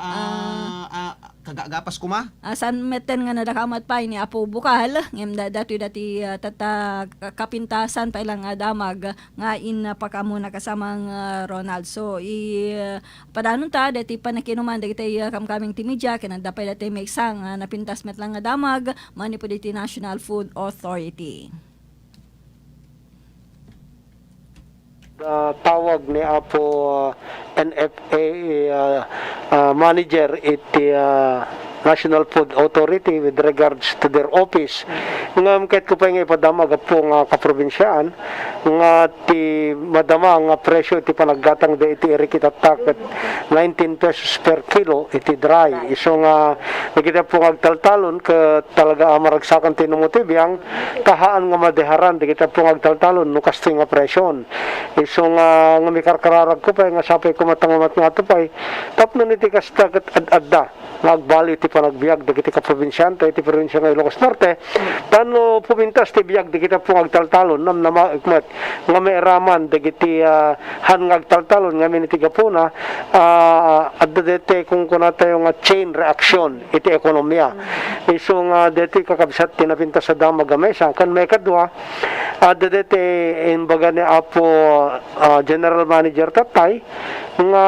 kagagapas kuma. San meten nga nadakamat pa ni Apo Bukal ngem dati tata kapintasan pa ilang damag nga pakamuna kasamang Ronald. So padanon ta dati panakinuman dagiti kamkaming ti media ken dapay dati may isang napintas met lang nga damag mani po diti National Food Authority. Tawag ni Apo NFA manager iti National Food Authority with regards to their office. Ngam ket ko pa nga ipadamag po nga kaprobinsyaan nga ti madama nga presyo iti panaggatang de iti irikitatak at 19 pesos per kilo iti dry. Iso nga nakita po agtaltalon ka talaga maragsakan ti numutibiyang kahaan nga madeharan nakita po agtaltalon no kasto nga presyon. Iso nga mikarkararag ko pa nga sapay ko matangamat nga to pa tapno iti kastagat ad-adda nagbali iti panagbiag dagiti kaprobinsyante iti probinsya nga Ilocos Norte tano pumintas ti biag dagiti pong agtaltalon nam namakmat nga mairaman dagiti han nga agtaltalon nga miniti gapuna adda dete kung kunatayo nga chain reaction iti ekonomiya iso nga dete kakabsat tinapintas sa damag gamesa kan may kadwa adda dete imbaga ni Apo General Manager Tatay nga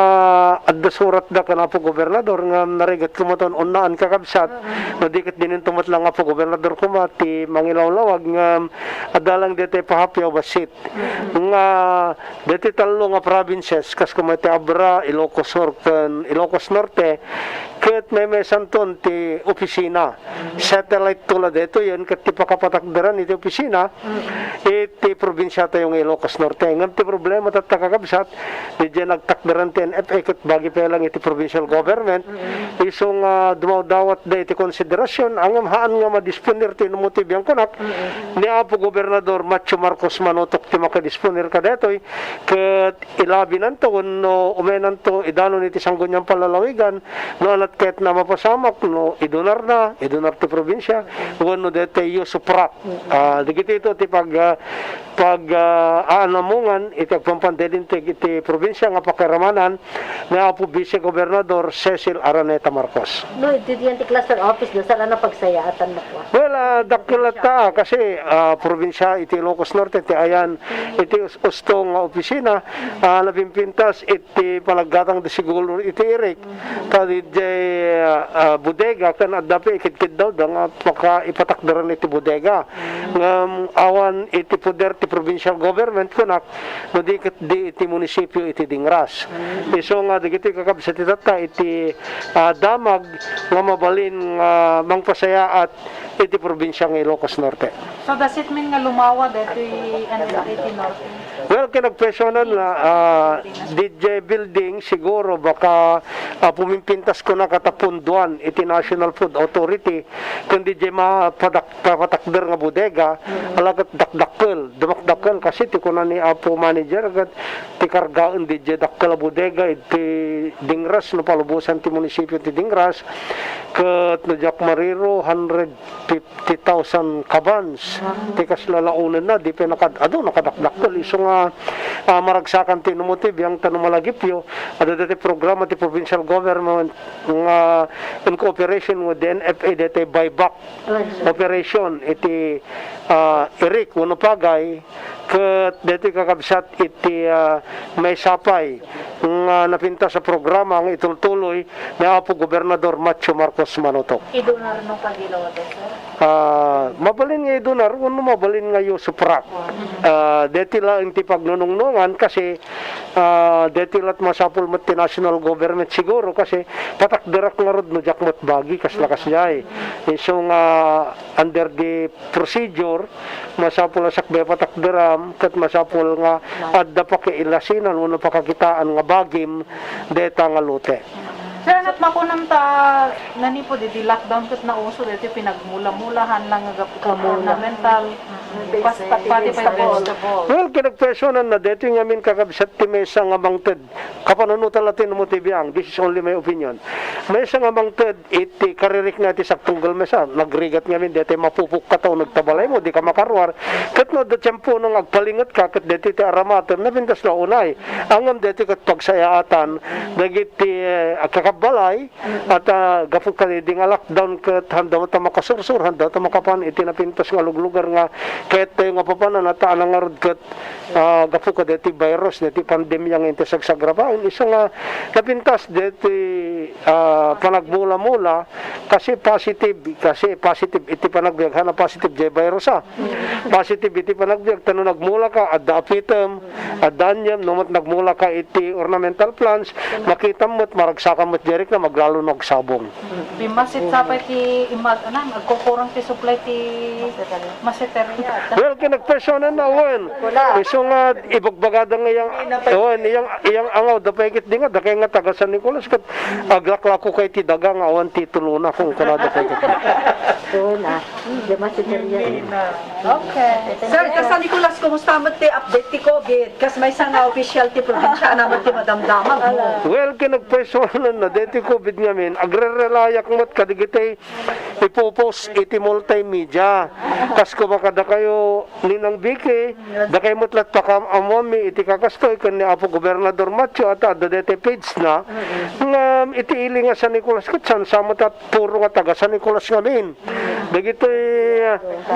adda surat da kan Apo Gobernador nga narigat kumaton unnaan kakabsat no dikit dinin tumatlang Apo Gobernador kumati mangilawlawag nga adalang dete pahapyaw basit nga dete talo nga provinces kas kumati Abra, Ilocos Norte ket may santon ti opisina satellite tulad ito yan ket ti pakapatakderan iti opisina iti iti probinsya tayo ng Ilocos Norte. Ngam ti problema tatakakabsat, di dyan nagtakdaran ti NFA kat bagi pa lang iti provincial government, isong dumawdawat da iti konsiderasyon, ang haan nga madisponir ti numutib yang kunak, ni Apo Gobernador Macho Marcos Manotok ti makadisponir ka detoy, kat ilabi nanto, no umenan to, idano niti sanggunyang palalawigan, no alat kahit na mapasamak, no idunar ti probinsya, no dete yu suprat. Digiti ito ti aanamungan iti agpampandelintig iti probinsya nga pakiramanan ni Apo Vice Gobernador Cecil Araneta Marcos. No, iti yan ti cluster office na saan na pagsayaatan mo po. Well, dakilata kasi probinsya iti Ilocos Norte iti ayan iti ustong opisina nabimpintas iti palaggatang di siguro iti Eric tadi bodega kan adapi ikit-kit daw nga maka ipatakdaran iti bodega awan iti poder ti provincial government kunak no di iti munisipyo iti Dingras iso nga digiti kakabsat itata iti damag nga mabalin mangpasaya at iti probinsya ng Ilocos Norte. So does it mean nga lumawa dito iti Norte? Well, kinagpresyonan na DJ Building siguro baka pumimpintas ko na katapunduan iti National Food Authority kung DJ mapatakder nga bodega alagat dumakdakkel kasi ti kunan ni Apo Manager agat ti kargaan DJ dakkel bodega iti Dingras no palubusan ti munisipyo ti Dingras ket no Jack Mariro 150,000 kabans ti kaslalaunan na di pa nakadakdakkel iso nga maragsakan ti numutib yang tanumalagipyo ada dati programa ti provincial government nga in cooperation with the NFA dati buyback operation iti Eric Wonopagay ket dati kakabsat iti may sapay nga napinta sa programa ang itultuloy ni Apo Gobernador Macho Marcos Manotok. Idunar no pagilaw sir. Mabalin nga idunar uno mabalin nga yu suprat. Deti lang ti pagnunungnungan kasi deti lat masapul met ti national government siguro kasi patakderak nga rod no jakmat bagi kaslakas jay. So nga under the procedure masapul sakbe patakderam ket masapul nga adda pa kailasinan uno pakakitaan nga bagim deta nga lute. Sir, anat makunam ta nanipo di lockdown ket na uso dito pinagmula-mulahan lang nga ornamental pati pa vegetable. Well, kinagpresyonan na dito yung amin kakabsat ti mesa nga mangted. Kapanunutan natin mo tibiyang, this is only my opinion. Mesa nga mangted, iti karirik na iti saktunggal mesa. Nagrigat ngamin, dito mapupuk ka tao, nagtabalay mo, di ka makarwar. Kat no, da tiyempo nang agpalingat ka, kat dito iti aramatem, nabintas na unay. Angam dito kat pagsayaatan, dagiti kakabalay, at gapot ka di nga lockdown, kat handa mo ta makasursur, handa ta makapan, iti napintas nga luglugar nga, kahit tayo nga papanan, at anang arod kat gapot ka dito virus, dito pandemya nga iti sagsagrapaan. Isa nga napintas dito panagmula-mula, kasi positive iti panagbiag, hana positive jay virus positive iti panagbiag, tano nagmula ka, adda apitem, adda anyam, numat nagmula ka iti ornamental plants, makita mo't maragsakan mo't jerik na maglalo nagsabong. Bimasit sapay ti agkukurang ti supply ti masiteria. Well, kinagpresyonan na wen. Iso nga ibagbagada nga iyang angaw dapayget di nga dakay nga taga San Nicolas kat aglaklako kay ti daga nga awan titulo na kung kanada payget. Okay. Sir, San Nicolas, kumusta mo ti update ti COVID? Kas may isang official ti probinsya naman ti madamdamag mo. Well, kinagpresyonan na deti COVID ngamin, agrerelayak mo't kadigitay ipopos iti multimedia. Kas kumakada kayo ninang biki, da kayo mutlat pakam amami iti kakastoy kan ni Apo Gobernador Macho at ada deti page na nga iti ili nga San Nicolas katsan samot at puro nga taga San Nicolas ngamin. Dagito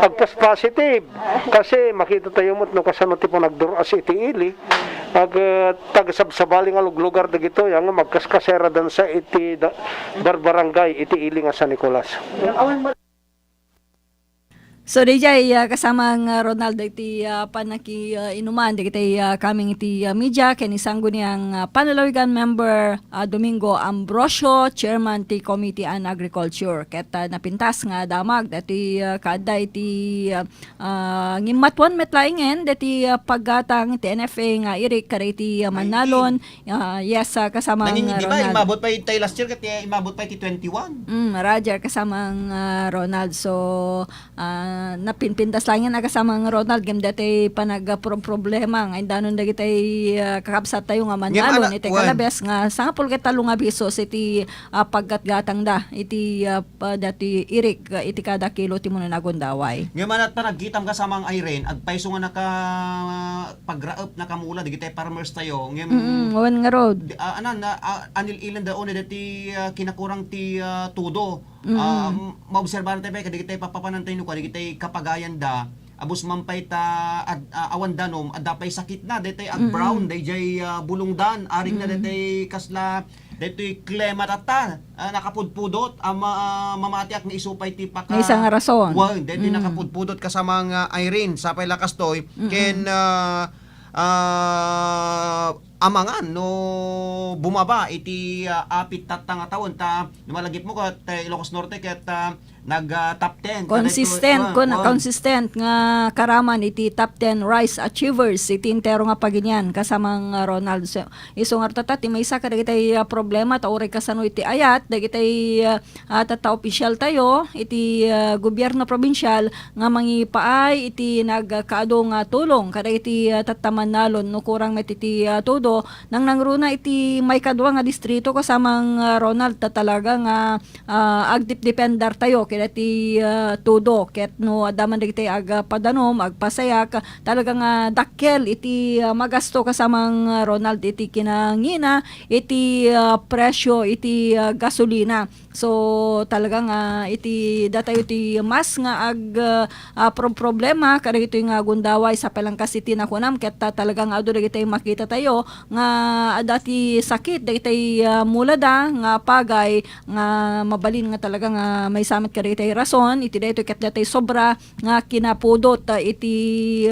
agpas positive kasi makita tayo mo't no kasano tipo nagduras iti ili ag tagasabsabali nga lugar dagito yang magkaskasera dan sa iti barangay iti ili nga San Nicolas. So DJ kasamang Ronald iti panaki inuman iti kaming iti media ken isanggo niyang panalawigan member Domingo Ambrosio, chairman ti Committee on Agriculture. Ket napintas nga damag dati kada iti ngimmatwan metlaingen dati paggatang ti NFA nga irik kada iti Manalon. Yes kasamang Nangin, di ba, Ronald. imabot pa iti last year, kaya imabot pa iti 21. Roger kasamang Ronald. So napinpintas lang yan kasamang Ronald game dati problema nga danon dagiti kakabsat tayo nga Manalon iti kalabes nga sangapol ket talong abiso iti paggatgatang da iti dati irik iti kada kilo ti muno nagundaway. Ngayon at pa nagkitam ka sa mga Irene, agpaiso nga naka pagraap nakamula, digitay farmers tayo. Ngayon, wan nga road. Anil ilan daon dati kinakurang ti tudo. Maobserbahan tayo, kadigitay papapanantay no, kadigitay kapagayan da, abos mampay ta awan danom, adapay sakit na, datay ag brown, dayjay bulungdan, aring na datay kasla, dato'y klemat ata, nakapudpudot, mamatiak nga isupay ti paka. May isang rason. Well, dato'y nakapudpudot kasamang Irene, sapay lakas to'y, ken amangan no bumaba iti apit tatang taon ta malagip mo kat Ilocos Norte ket nag top 10 consistent nga karaman iti top 10 rice achievers iti intero nga paginyan kasamang Ronald. So, isong artata ti maysa kadagitay problema ta uri kasano iti ayat dagitay tata opisyal tayo iti gobyerno probinsyal nga mangipaay iti nagkaado nga tulong kadagiti tataman nalon no kurang met iti todo nang nangruna iti may kadwa nga distrito kasamang Ronald ta talaga nga agdipdependar tayo ti todo ket no adaman dagiti padanom agpasayak talaga nga dakkel iti magasto kasamang Ronald iti kinangina iti presyo iti gasolina. So talaga nga iti datayo iti mas nga problema kada ito nga gundaway sa Palangka City na kunam ket talaga nga adu dagiti makita tayo nga dati sakit dagiti mulada nga pagay nga mabalin nga talaga nga may samit kada iti rason iti dayto ket dati sobra nga kinapudot iti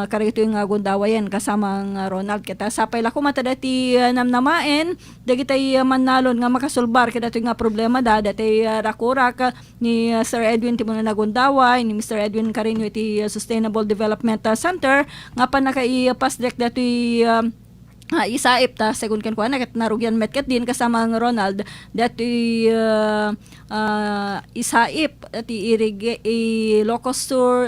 kada ito nga gundawayen kasamang Ronald ket sapay la kumata dati namnamaen dagiti Manalon nga makasulbar ket dati nga problema dati rakurak ni Sir Edwin Timono Nagundaway ni Mr. Edwin Carino iti Sustainable Development Center nga pa nakaipas dati isaip ta segun ken kuana ket narugyan met ket din kasama ng Ronald dati isaip ti Ilocos Sur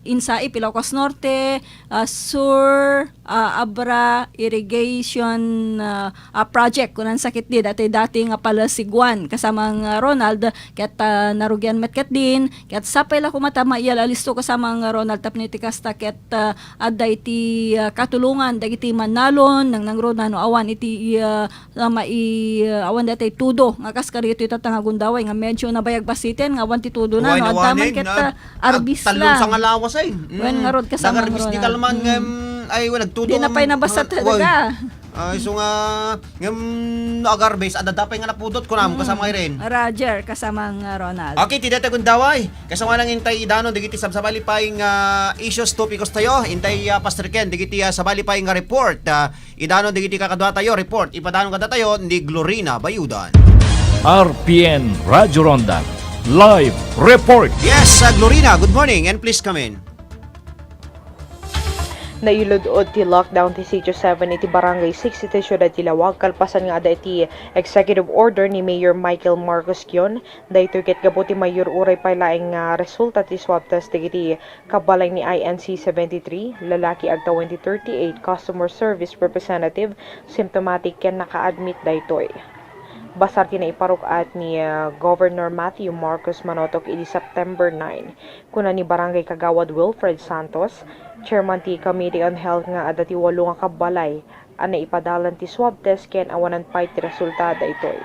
insaip Ilocos Norte Sur Abra irrigation project kunan sakit di dati nga palasiguan kasama ng Ronald ket narugyan met ket din ket sapay la kumata maiyal alisto kasama ng Ronald tapno iti kasta ket adda iti katulungan dagiti Manalon nang nangrona no awan iti awan dati tudo nga kaskarito itatang gundaway nga medyo nabayag basiten nga awan ti tudo na no adtaman ket arbis talon lang sa ngalawas ay wen nga rod kasama arbis di kalman ay wala tudo di na pay nabasat talaga so nga agarbase adadapay nga napudot ko nam kasama rin Roger kasamang Ronald. Okay, tidete gundaway. Kasama lang intay idano digiti sabali payng issues topicos tayo. Intay pastriken digiti sabali payng report. Idano digiti kakadwa tayo report. Ipadano kada tayo ni Glorina Bayudan. RPN Radyo Rondan Live Report. Yes, Glorina, good morning and please come in. Nailudod ti lockdown ti Sitio 7 iti Barangay 6 iti Siyudad Tilawag kalpasan nga ada iti executive order ni Mayor Michael Marcos Kion daytoy ket gabot ti Mayor Uray paylaeng resulta ti swab test iti kabalay ni INC 73 lalaki agta 2038 customer service representative symptomatic ken naka-admit daytoy. Basar tinaiparukat ni Governor Matthew Marcos Manotok iti September 9 kuna ni Barangay Kagawad Wilfred Santos Chairman ti Committee on Health nga ada ti 8 nga kabalay ana ipadalan ti swab test ken awanan pay ti resulta daytoy.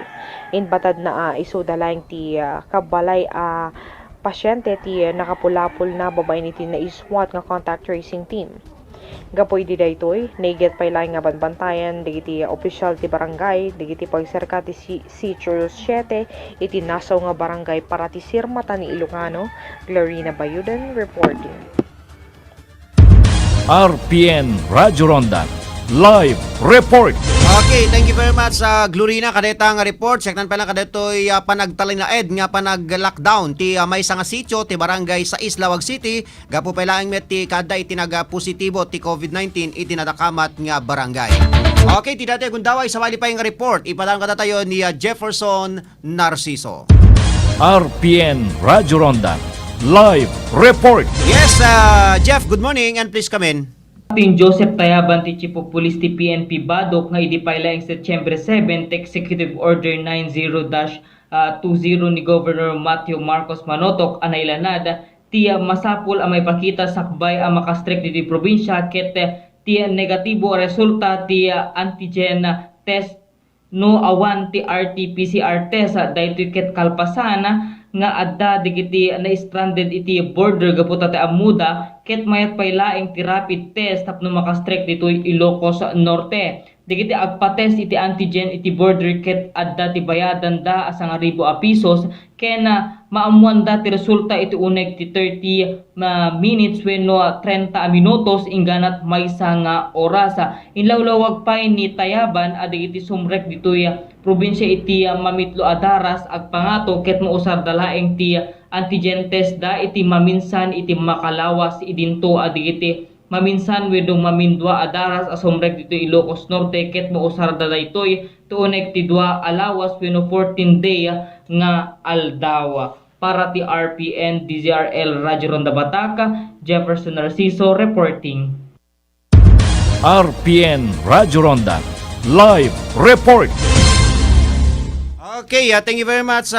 Inbatad na isu dalayng ti kabalay pasyente ti nakapulapul na babay ni ti naiswat nga contact tracing team. Gapoy di daytoy, naiget pa ilang nga banbantayan, digiti opisyal ti barangay, digiti pagserka ti Sitio 7, iti nasaw nga barangay para ti sirmata ni Ilocano. Glorina Bayuden reporting. RPN Radyo Rondan Live Report. Okay, thank you very much sa Glorina kadeta nga report. Seknan pa lang kadetoy panagtalinaed nga panag-lockdown ti maysa nga sitio ti barangay sa Islawag City. Gapo pa laing met ti kada itinaga positibo ti COVID-19 itinadakamat nga barangay. Okay, ti dati gundaway sa wali pa yung report. Ipadang kada tayo ni Jefferson Narciso. RPN Radyo Rondan Live Report. Yes, Jeff, good morning and please come in. Captain Joseph Tayaban ti Chief of Police ti PNP Badok nga idipayla ang September 7 Executive Order 90-20 ni Governor Matthew Marcos Manotok anailanad ti masapul ang may pakita sakbay ang makastrek di probinsya ket ti negatibo resulta ti antigen test no awan ti RT-PCR test dahil ket kalpasan nga adda digiti na stranded iti border gaputa ti amuda ket mayat paylaeng ti rapid test tapno makastrek ditoy Ilocos Norte. Digiti agpa-test iti antigen iti border ket adda ti bayadan da asang 1,000 a pesos ken maamuan da ti resulta iti uneg ti 30 minutes wenno 30 minutos ingganat maysa nga oras. Inlawlawag pay ni Tayaban adigiti sumrek ditoy probinsya iti Mamitlo Adaras agpangato ket mousar dalaeng ti antigen test da iti maminsan iti Makalawas idinto adigiti maminsan wedong mamindwa Adaras asumrek dito Ilocos Norte ket mousar da daytoy tuonek ti 2 alawas wenno 14 day nga aldaw. Para ti RPN DZRL Radyo Ronda Bataca, Jefferson Narciso reporting. RPN Radyo Rondan Live Report. Okay, thank you very much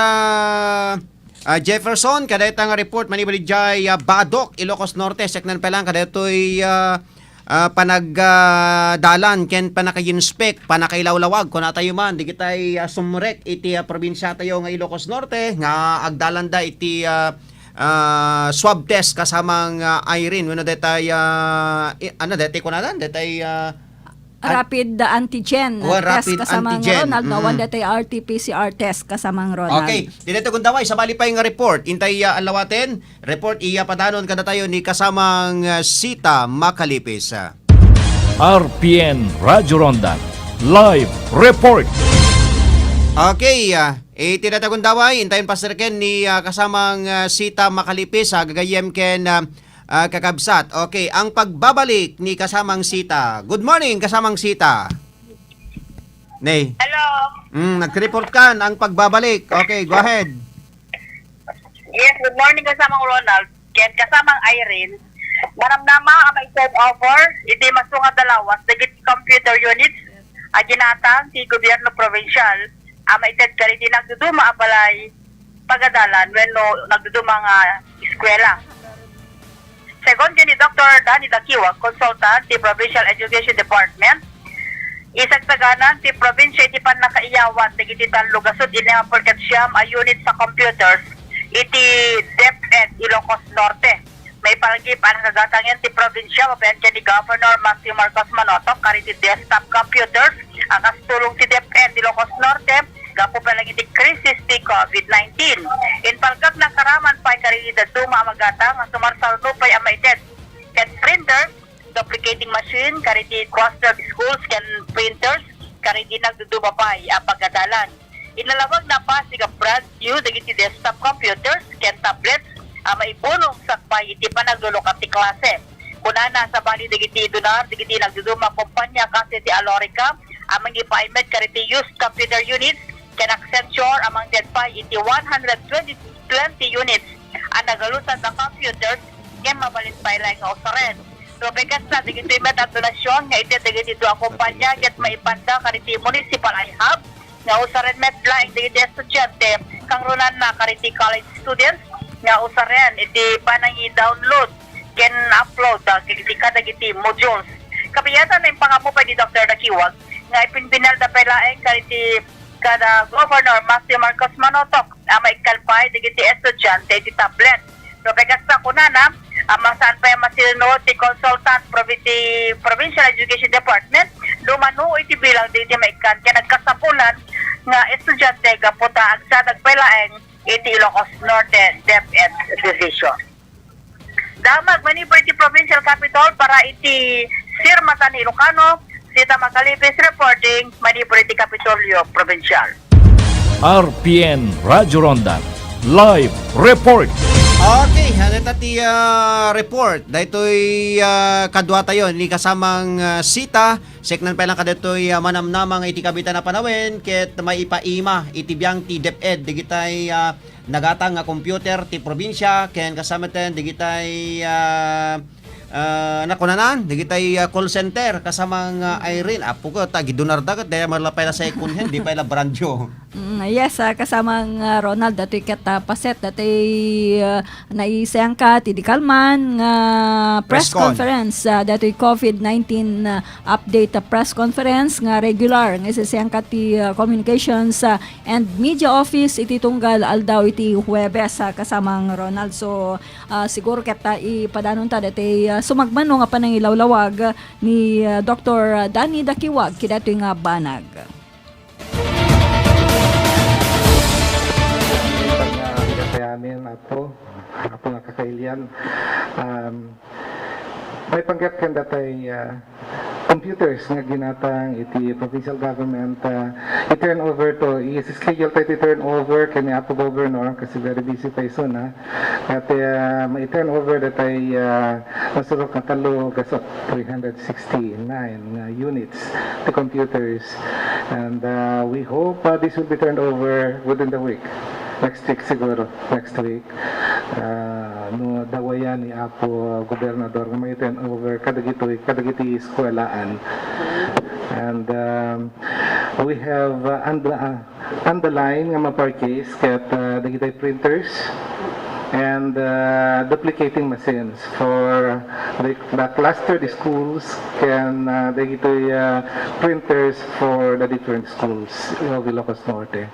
Jefferson, kadeta nga report manibalijay Badok, Ilocos Norte, seknan pa lang kadetoy panagdalan ken panakayinspect, panakailawlawag kun tayo man di kitay sumrek iti probinsya tayo nga Ilocos Norte nga agdalan da iti swab test kasamang Irene wenno detay ano detay kunalan detay rapid antigen test rapid kasamang antigen. Ronald no one detay RT-PCR test kasamang Ronald. Okay, dito gundaway sa bali pa yung report. Intay alawaten, report iya padanon kada tayo ni kasamang Sita Makalipis. RPN Radyo Rondan Live Report. Okay, tinatagundaway, intayin pasirken ni kasamang Sita Makalipis, gagayem ken kakabsat. Okay, ang pagbabalik ni kasamang Sita. Good morning, kasamang Sita. Nay. Hello. Nag-report ka ang pagbabalik. Okay, go ahead. Yes, good morning kasamang Ronald. Ken kasamang Irene. Manamnama ang may set over, iti masunga dalawas, dagit computer units, aginatang ti gobyerno provincial, may set ka rin nagduduma abalay pagadalan when nagduduma nga eskwela. Second ni Dr. Danny Dakiwa, consultant ti Provincial Education Department, isagsaganan ti probinsya iti pan nakaiyawan iti Tanlugasod inapalkat siyam a unit sa computers iti DepEd Ilocos Norte. May palagip ang nakagatangyan ti probinsya mabayan ni Governor Matthew Marcos Manotok kariti desktop computers ang kastulong ti DepEd Ilocos Norte gapo pa lang iti krisis ti COVID-19. In palkap na karaman pa'y karilidad duma magata nga sumarsaldo pa'y amaited. Ken printer, duplicating machine, kariti cluster schools, ken printers, kariti nagduduma pa'y pagkadalan. Inalawag na pa siga brand new dagiti desktop computers, ken tablets, maibunong sakpay iti panagdulok ti klase. Kunana sa bali dagiti donar, dagiti nagduduma kumpanya kasi ti Alorica, amang ipaimed kariti used computer units, ken Accenture amang dead pa iti 120 units ang nagalusan na computers ken mabalin pa ilang nga usaren. So bekas na digiti met at donasyon nga iti digiti do kumpanya ket maipanda kariti municipal IHub nga usaren met laing digiti estudyante kang runan na kariti college students nga usaren iti panang i-download ken upload digiti kadagiti modules. Kapiyatan na yung pangapo pa ni Dr. Dakiwag nga ipinbinal da pelaeng kariti kada Governor Matthew Marcos Manotok may kalpay digiti estudyante iti tablet. So bekas sa kunana masaan pa yung sino ti consultant provincial education department lumano iti bilang di maikan kaya nagkasapulan nga estudyante gaputa agsa nagpailaeng iti Ilocos Norte DepEd Division. Damag manipur iti provincial capital para iti Sir Matani Ilocano, Sita Macalipis reporting, manipur iti Kapitolyo Provincial. RPN Radyo Ronda Live Report. Okay, halita ti report. Daytoy kadwa tayo ni kasamang sita. Seknan pa lang kadatoy manamnamang iti kabitan na panawin ket may ipaima iti biyang ti DepEd digitay nagatang nga computer ti probinsya ken kasama ten digitay nakunanan digitay call center kasamang Irene apo ko ta gidunar dagat daya malapay na sa ikunhen di pa ila brandyo. Yes, kasamang Ronald dati ket paset dati naisayang ka ti di Kalman nga press Presscon. conference dati COVID-19 update press conference nga regular nga isasayang ka ti communications and media office iti tunggal aldaw iti Huwebes kasamang Ronald. So siguro ket ipadanon ta dati sumagmano nga panangilawlawag ni Dr. Danny Dakiwag kidato nga banag. Kayanin ako nga kakailian. May panggap kan datay computers nga ginatang iti provincial government i-turn over to i-schedule tayo i-turn over kani Apo Governor kasi very busy tayo soon at ma-turn over datay masurok na talo gasot 369 units to computers and we hope this will be turned over within the week. Next week siguro, next week. No dawayan ni Apo Gobernador nga may turn over kadagiti eskwelahan. And we have underline nga ma-purchase ket dagiti printers and duplicating machines for the clustered schools can dagiti printers for the different schools of Ilocos Norte.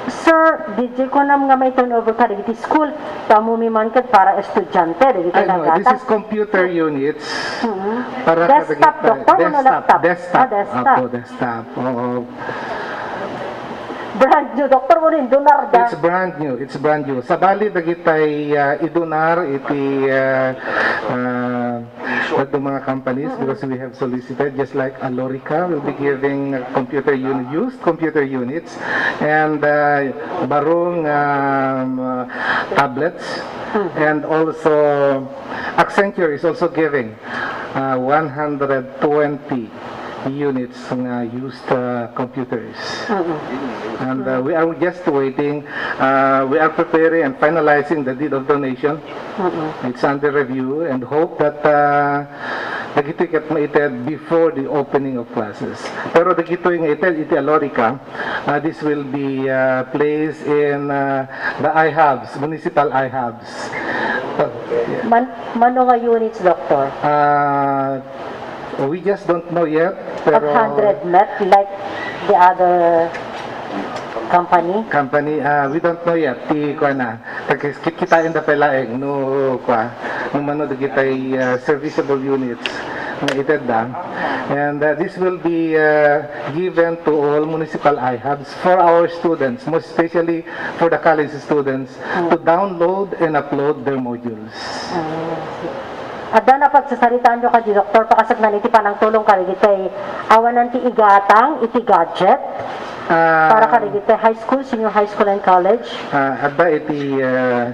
Sir, DJ ko nam nga may turnover ka dito school, tamumiman ka para estudyante dito no, this is computer units. Para desktop, doktor, laptop? Desktop. Desktop. Opo, desktop. Oo. Brand new, doktor mo rin, donar da. It's brand new. Sa bali, dagitay idonar iti the mga companies because we have solicited just like Alorica will be giving used computer units and barong tablets and also Accenture is also giving 120 units ng used computers. And we are just waiting. We are preparing and finalizing the deed of donation. It's under review and hope that dagito ket maited before the opening of classes. Pero dagito yung ited iti Alorica, this will be placed in the IHABs, municipal IHABs. Mano nga units, doctor? We just don't know yet. Pero 100 met like the other company? We don't know yet. Kitain da palaeng no mano digitay serviceable units na ited da. And this will be given to all municipal IHABs for our students, most especially for the college students, to download and upload their modules. At na pagsasalitaan nyo ka di doktor, pakasagnan iti panang tulong karigitay awanan ti igatang, iti gadget, para karigitay high school, senior high school and college. Adda iti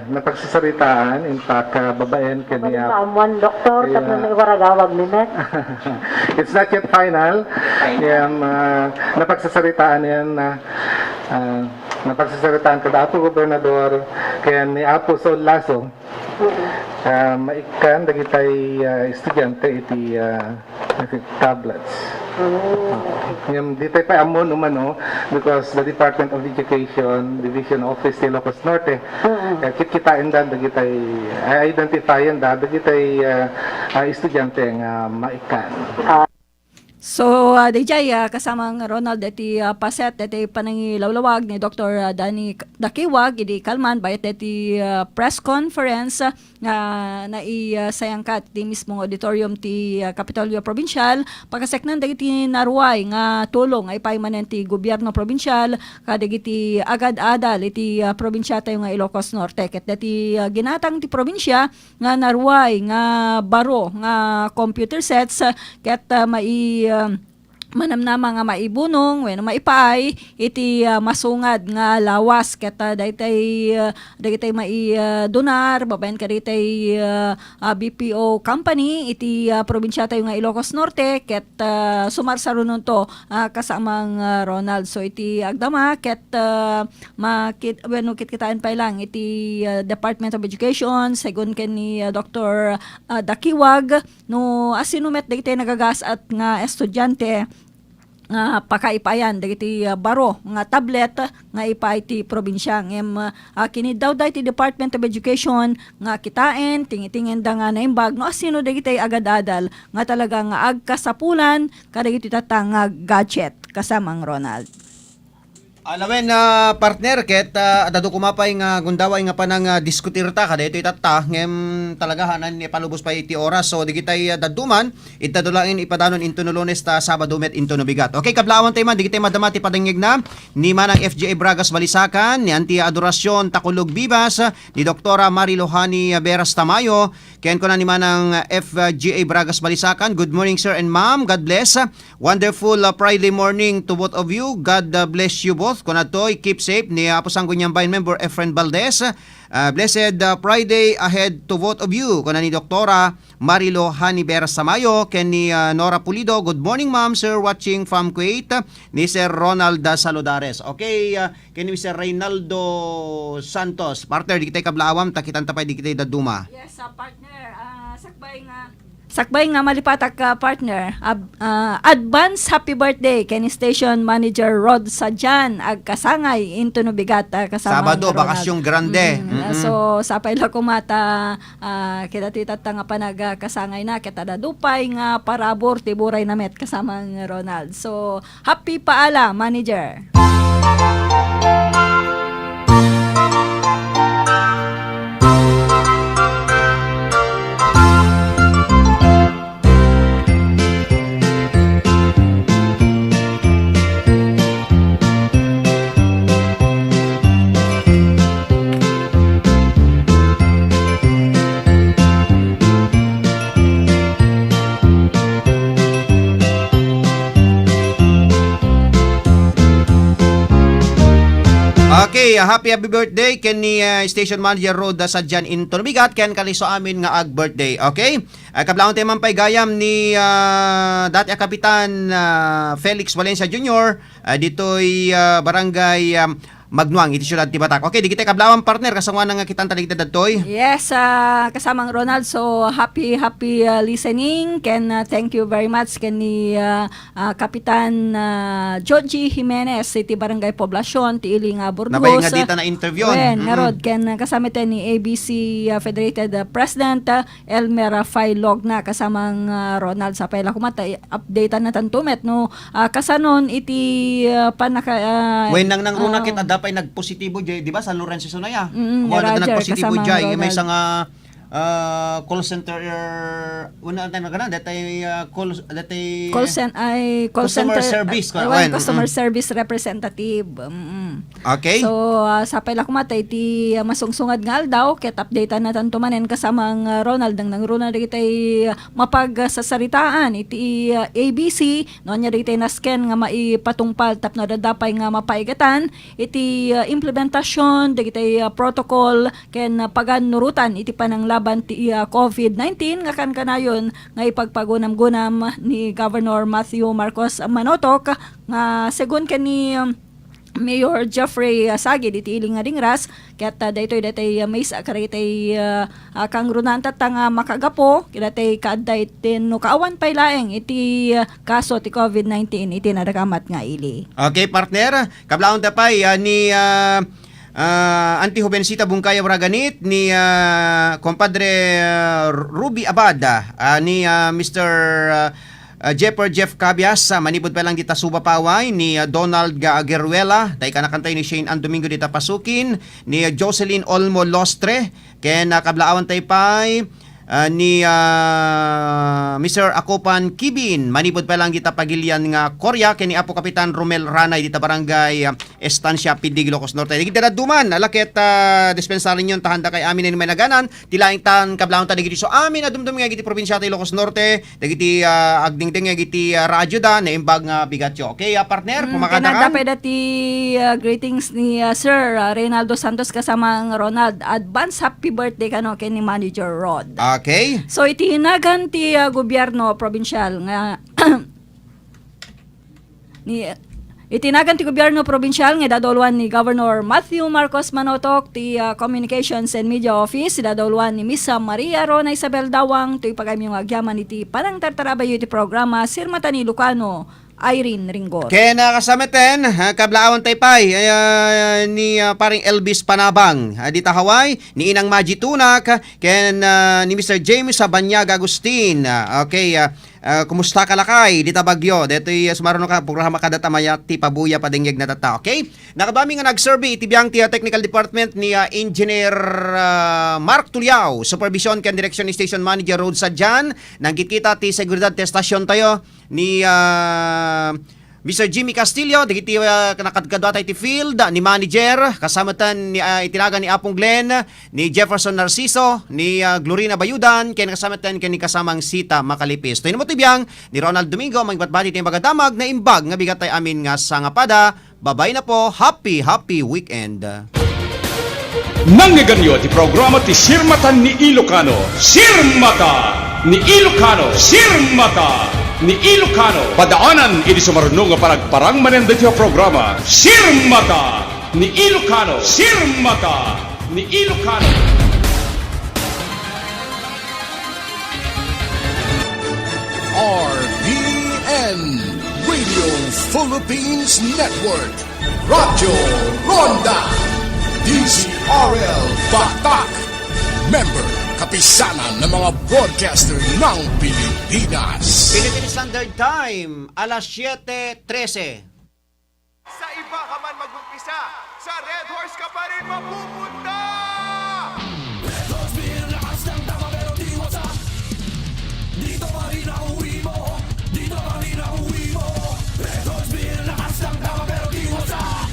napagsasalitaan, in fact, babaen kaniya. Maamuan doktor, tapos na iwaragawag nimet. It's not yet final. Yan, napagsasalitaan yan napagsasalitaan kada Apo Gobernador, kaya ni Apo Sol Lasso, maikan dagitay estudyante iti tablets. Dito pa amon umano because the Department of Education Division Office sa Ilocos Norte kitain dan dagitay identifyan da dagitay estudyante nga maikan. So, DJ, kasamang Ronald, dati paset, dati panangilawlawag ni Dr. Danny Dakiwag, idi Kalman, bayat dati press conference, naisayangkat ti mismong auditorium ti Kapitolyo Provincial pagkaseknan dagiti naruay nga tulong ay paymanen ti gobyerno provincial kadagiti agad-adal iti probinsya tayo nga Ilocos Norte ket dati ginatang ti probinsya nga naruay nga baro nga computer sets ket manamnama nga maibunong wenno maipaay iti masungad nga lawas ket dagitay maidonar babaen kaditay BPO company iti probinsya tayo nga Ilocos Norte ket sumarsarunon to kasamang Ronald so iti agdama ket kitaan pa lang iti Department of Education segun ken ni Dr. Dakiwag no asinumet dagitay nagagasat nga estudyante nga pakaipayan dagiti baro nga tablet nga ipay ti probinsya ngem kini daw ti Department of Education nga kitaen tingitingin da nga naimbag no asino dagiti agad-adal nga talaga nga agkasapulan kadagiti tatang gadget kasamang Ronald. Alawen partner ket adado kumapay nga gundaway nga panang diskutir ta kada ito itatta ngem talaga hanan ni palubos pa iti oras so digitay daduman itadulain ipadanon into no Lunes ta Sabado met into no bigat. Okay kablawan tay man digitay madama ti padangig na ni manang FGA Bragas Balisakan ni Anti Adorasyon Takulog Bibas ni Doktora Marilohani Beras Tamayo ken ko na ni manang FGA Bragas Balisakan. Good morning sir and ma'am. God bless. Wonderful Friday morning to both of you. God bless you both. Kunatoy, keep safe ni Apos Sangguniang Bayan member Efren Valdez. Blessed Friday ahead to both of you. Kuna ni Doktora Marilo Haniberas Samayo, ken ni Nora Pulido. Good morning ma'am, sir, watching from Kuwait. Ni Sir Ronald Saludares. Okay, ken ni Sir Reynaldo Santos. Partner, di kita kablawam, takitan tapay di kita daduma. Yes, partner, sakbay nga malipatak partner. Advance happy birthday ken station manager Rod Sadjan ag kasangay into no bigat kasama Sabado bakasyong grande. So sapay la kumata kita titata nga panag kasangay na kita dadupay nga parabor tiburay na met kasama Ronald. So happy paala manager. Okay, happy birthday ken ni station manager Roda Sadjan in Torbigat ken kaliso amin nga ag birthday. Okay? Kablaon tayo man pay gayam ni dati kapitan Felix Valencia Jr. Ditoy barangay Magnuang iti syudad ti Batak. Okay, di kita kablawan partner kasangwa nga kitang taligid datoy. Yes, kasamang Ronald. So happy listening. Ken thank you very much ken ni Kapitan Georgie Jimenez iti Barangay Poblacion ti Iling Burgos. Nabay nga dita na interview. Ngarod ken kasama ten ni ABC Federated President Elmer Failog na kasamang Ronald sa payla kumata update na tantumet no kasanon iti panaka when nang runa kit adapay nagpositibo jay di ba sa Lorenzo Sonaya Roger, nagpositibo jay may Ronald. isang call center una tayo nagana datay customer service customer service representative. Okay. So sa payla kumatay iti masungsungad nga aldaw ket update na tanto manen kasamang Ronald nang Ronald ditay mapagsasaritaan iti ABC no nya ditay na scan nga maipatungpal tapno dadapay nga mapaigatan iti implementasyon ditay protocol ken paganurutan iti pananglaban ti COVID-19 nga kan kanayon nga ipagpagunam-gunam ni Governor Matthew Marcos Manotok nga segun ken ni Mayor Jeffrey Sagid iti iling nga dingras ket daytoy may sakaritay kang runan tatang makagapo kidatay kaadday tin no kaawan pay laeng iti kaso ti COVID-19 iti nadakamat nga ili. Okay partner, kablaon ta pay ni Anti Juvensita Bungkaya Braganit ni compadre Ruby Abada ni Mr. Jeff Cabias, manipod pa lang dita suba paway ni Donald Gagueruela, tay kanakantay ni Shane An Domingo dita pasukin, ni Jocelyn Olmo Lostre, ken kablaawan tay pay ni Mr. Akopan Kibin, manipod pa lang dita pagilian nga Korea, ken ni Apo Kapitan Romel Ranay dita barangay Estancia Pidig, Ilocos Norte. Digiti na duman, alaket dispensarin yon tahanda kay amin ni managanan, tilaing tan kablahon ta digiti so amin na dumdum nga giti probinsya ta Ilocos Norte, digiti agdingding nga giti radyo da na imbag nga bigatyo. Okay, partner, pumakadaan. Kanada pa dati greetings ni Sir Reynaldo Santos kasama ang Ronald. Advance happy birthday kano kay ni Manager Rod. Okay. So itinagan ti gobyerno provincial nga itinagan ti gobyerno provincial nga dadolwan ni Governor Matthew Marcos Manotok ti Communications and Media Office, dadolwan ni Miss Maria Rona Isabel Dawang ti pagamyong agyaman iti panang tartarabayo ti programa Sirmata ni Lucano Irene Ringor. Kaya nakasameten, kablaawan taypay ni paring Elvis Panabang dita Hawaii, ni Inang Maji Tunak, ken ni Mr. James Sabanyag Agustin. Okay, kumusta ka lakay dita Bagyo? Dito sumaron ka programa kada tamaya ti pabuya padingyag na tata. Okay? Nakadami nga nag-survey iti biyang ti technical department ni Engineer Mark Tuliao, Supervision ken Direction Station Manager Road Sadyan, nang kita ti seguridad ti stasyon tayo ni Mr. Jimmy Castillo, digiti nakadkadwa tayo ti field, ni manager, kasamatan ni itinaga ni Apong Glenn, ni Jefferson Narciso, ni Glorina Bayudan, kaya kasamatan kaya ni kasamang Sita Makalipis. Ito yung motibiyang ni Ronald Domingo, magbatbati tayong bagadamag na imbag nga bigat tayo amin nga sa ngapada. Babay na po, happy weekend. Nangyaganyo ti programa ti Sirmatan ni Ilocano. Sirmata ni Ilocano. Sirmata ni Ilocano. Padaanan iti sumarunong nga paragparang manenda ti programa. Sirmata ni Ilocano. Sirmata ni Ilocano. RPN Radio Philippines Network. Radyo Ronda. DZRL Batak. Member kapisanan ng mga broadcaster ng Pilipinas. Philippine Standard Time, alas 7:13. Sa iba ka man mag-umpisa, sa Red Horse ka pa rin mapupunta! Red Horse lakas ng tama pero di wasak. Dito pa rin ang uwi mo. Dito pa rin ang uwi mo. Red Horse lakas ng tama pero di wasak.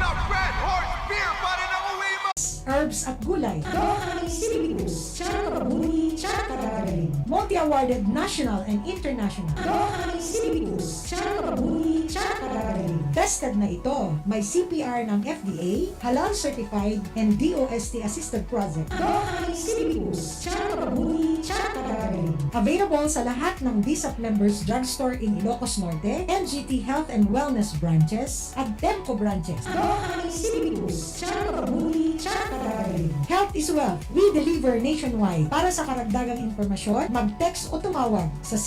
Sa Red Horse Beer pa rin ang uwi mo. Herbs at gulay. Dohang Sibibus. Tsaka kabuni, tsaka kagagaling. Multi-awarded national and international. Dohang Sibibus. Tsaka kabuni, tsaka kagagaling. Tested na ito. May CPR ng FDA, halal certified, and DOST assisted project. Dohang Sibibus. Tsaka kabuni, tsaka kagagaling. Available sa lahat ng DSAP members drugstore in Ilocos Norte, NGT Health and Wellness branches, at Temco branches. Dohang Sibibus. Tsaka kabuni, tsaka kagagaling. Health is wealth. We deliver nationwide. Para sa karagdagang informasyon, mag-text o tumawag sa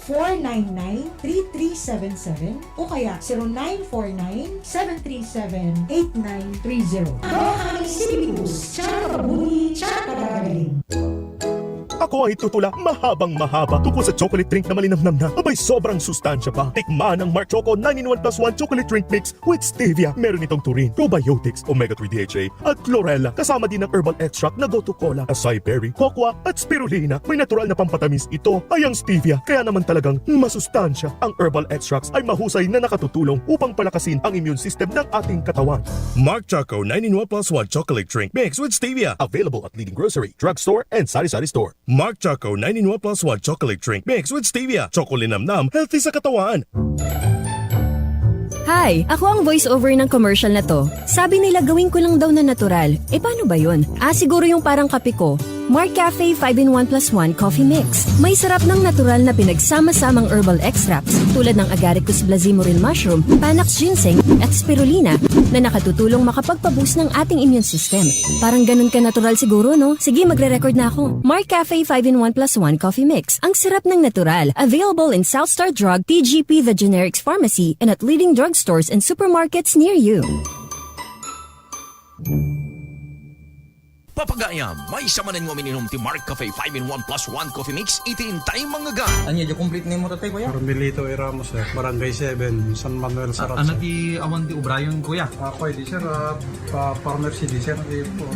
0915-499-3377 o kaya 0949-737-8930. Dohang Sibibus. Tsaka kabuni, tsaka kagagaling. Ako ay tutula mahabang-mahaba tungkol sa chocolate drink na malinamnam na. Abay, sobrang sustansya pa. Tikman ang Mark Choco 9-in-1+1 chocolate drink mix with stevia. Meron itong turin, probiotics, omega-3 DHA, at chlorella. Kasama din ng herbal extract na gotu cola, acai berry, cocoa, at spirulina. May natural na pampatamis ito ay ang stevia. Kaya naman talagang masustansya. Ang herbal extracts ay mahusay na nakatutulong upang palakasin ang immune system ng ating katawan. Mark Choco 9-in-1+1 chocolate drink mix with stevia. Available at leading grocery, drugstore, and sari-sari store. Mark Choco 9-in-1+1 chocolate drink mix with stevia. Choco linamnam, healthy sa katawan. Hi! Ako ang voice-over ng commercial na to. Sabi nila gawin ko lang daw na natural. Paano ba yun? Siguro yung parang kape ko. Mark Cafe 5-in-1+1 Coffee Mix. May sarap ng natural na pinagsama-samang herbal extracts tulad ng Agaricus blazimoril mushroom, Panax ginseng, at spirulina na nakatutulong makapagpaboost ng ating immune system. Parang ganun ka natural siguro, no? Sige, magre-record na ako. Mark Cafe 5-in-1+1 Coffee Mix. Ang sarap ng natural. Available in Southstar Drug, TGP The Generics Pharmacy, and at leading drugstores and supermarkets near you. Papagayam, may samanan mo mininom ti Mark Cafe 5-in-1 plus 1 coffee mix, itintay mga gan. Anya, yung complete name mo tatay kuya? Carmelito E. Ramos, Barangay 7, San Manuel, Sarat. Ano ti awan ti O'Brien kuya? Ako, di sir, farmer si di sir,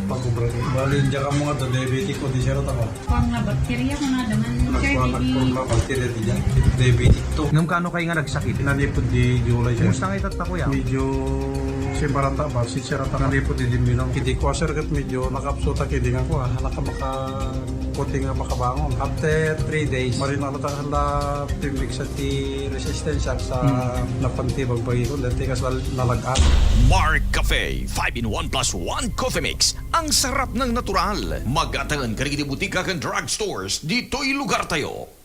pag-ubra. Bali, hindi ka mga diabetic ko, di sir, ako. Pang na bakterya ko na naman. Nagpurla, bacteria di dyan. Diabetic to. Nung kano kayo nga nagsakit? Nanipod di July sir. Kumusta nga itat kuya? Medyo simbaranta ba, si sir, nanipod di Dimbinong. Hindi ko sir, kat medyo nakapsuta kidi nga ko, halaka puti nga makabangon. After 3 days, marinalata hala pimik sa ti resistensya sa napantibag pagi ko. Dati kas nalagaan. Mark Cafe 5-in-1 plus 1 coffee mix. Ang sarap ng natural. Mag-atangan ka rin di butika kan drugstores. Dito'y lugar tayo.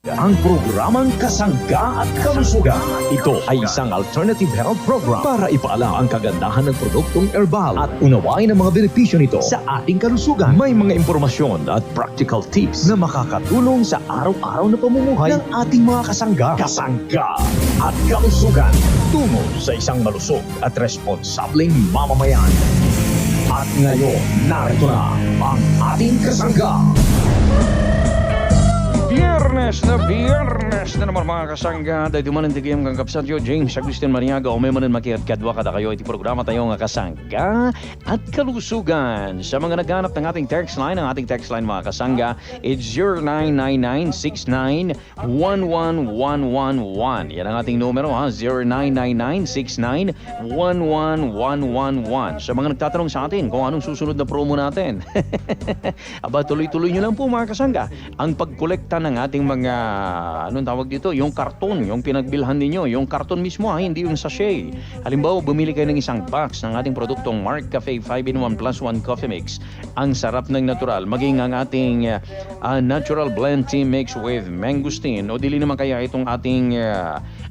Ang programang Kasangga at Kalusugan. Ito ay isang alternative health program para ipaalam ang kagandahan ng produktong herbal at unawain ang mga benepisyo nito sa ating kalusugan. May mga impormasyon at practical tips na makakatulong sa araw-araw na pamumuhay ng ating mga kasangga. Kasangga at Kalusugan. Tungo sa isang malusog at responsableng mamamayan. At ngayon, narito na ang ating kasangga. Biyernes na naman mga kasangga. Dahil manan tigayam kang kapsatyo James Agustin Mariaga o may manan makiat-kadwa kada kayo iti programa tayo nga Kasangga at Kalusugan. Sa mga naghanap ng ating text line, ang ating text line mga kasangga, it's 0999-69-11111. Yan ang ating numero ha, 0999-69-11111. Sa mga nagtatanong sa atin kung anong susunod na promo natin, aba tuloy-tuloy nyo lang po mga kasangga ang pagkolekta ng ating mga anong tawag dito, yung karton, yung pinagbilhan ninyo, yung karton mismo ha, hindi yung sachet. Halimbawa, bumili kayo ng isang box ng ating produktong Mark Cafe 5-in-1 plus 1 coffee mix. Ang sarap ng natural, maging ang ating natural blend tea mix with mangosteen o dili naman kaya itong ating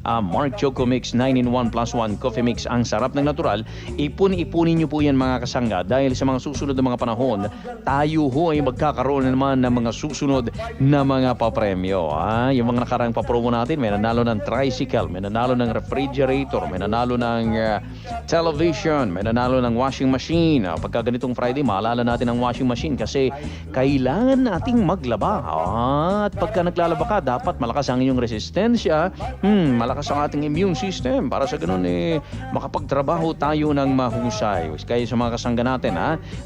Mark Choco Mix 9-in-1 plus 1 coffee mix. Ang sarap ng natural, ipunin nyo po yan mga kasangga dahil sa mga susunod na mga panahon, tayo ho ay magkakaroon naman ng mga susunod na mga papremyo. Yung mga nakarang papromo natin, may nanalo ng tricycle, may nanalo ng refrigerator, may nanalo ng television, may nanalo ng washing machine. Pagka ganitong Friday, maalala natin ang washing machine kasi kailangan nating maglaba. At pagka naglalaba ka, dapat malakas ang inyong resistensya, malakas ang ating immune system para sa ganun makapagtrabaho tayo ng mahusay. Kaya sa mga kasangga natin,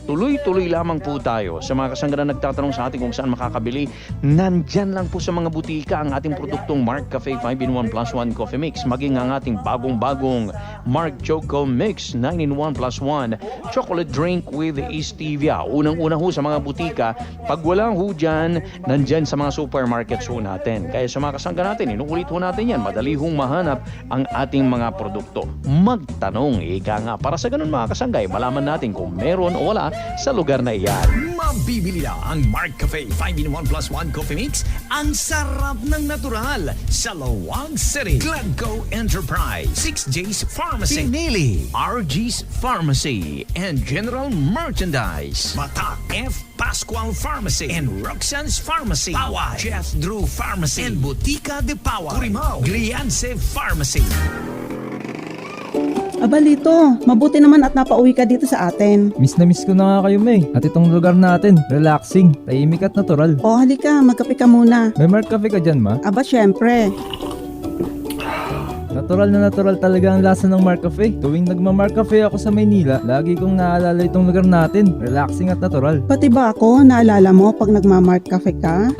tuloy-tuloy lamang po tayo. Sa mga kasangga na nagtatanong sa atin kung saan makakabili, nandyan lang po sa mga butika ang ating produktong Mark Cafe 5-in-1 plus 1 coffee mix, maging ang ating bagong-bagong Mark Choco Mix 9-in-1 plus 1 chocolate drink with stevia. Unang-una ho sa mga butika, pag walang ho dyan, nandyan sa mga supermarkets ho natin. Kaya sa mga kasangga natin, inuulit ho natin yan, madali hong mahanap ang ating mga produkto. Magtanong, ika nga, para sa ganun mga kasanggay, malaman natin kung meron o wala sa lugar na iyan. Mabibili na ang Mark Cafe 5-in-1 plus 1 coffee mix. Ang sarap ng natural sa Lawag City. Gladco Enterprise, 6J's Pharmacy, Pinili, RG's Pharmacy, and General Merchandise. Mata F. Pascual Pharmacy and Roxanne's Pharmacy. Pawa, Jeff Drew Pharmacy and Botica de Pawa. Curimao, Glianse Pharmacy. Abalito, mabuti naman at napauwi ka dito sa atin. Miss na miss ko na nga kayo, May. At itong lugar natin, relaxing, tahimik at natural. O halika, magkape ka muna. May Mark Cafe ka dyan, ma? Aba, syempre. Natural talaga ang lasa ng Mark Cafe. Tuwing nagma-Mark Cafe ako sa Maynila, lagi kong naalala itong lugar natin. Relaxing at natural. Pati ba ako, naalala mo pag nagma-Mark Cafe ka?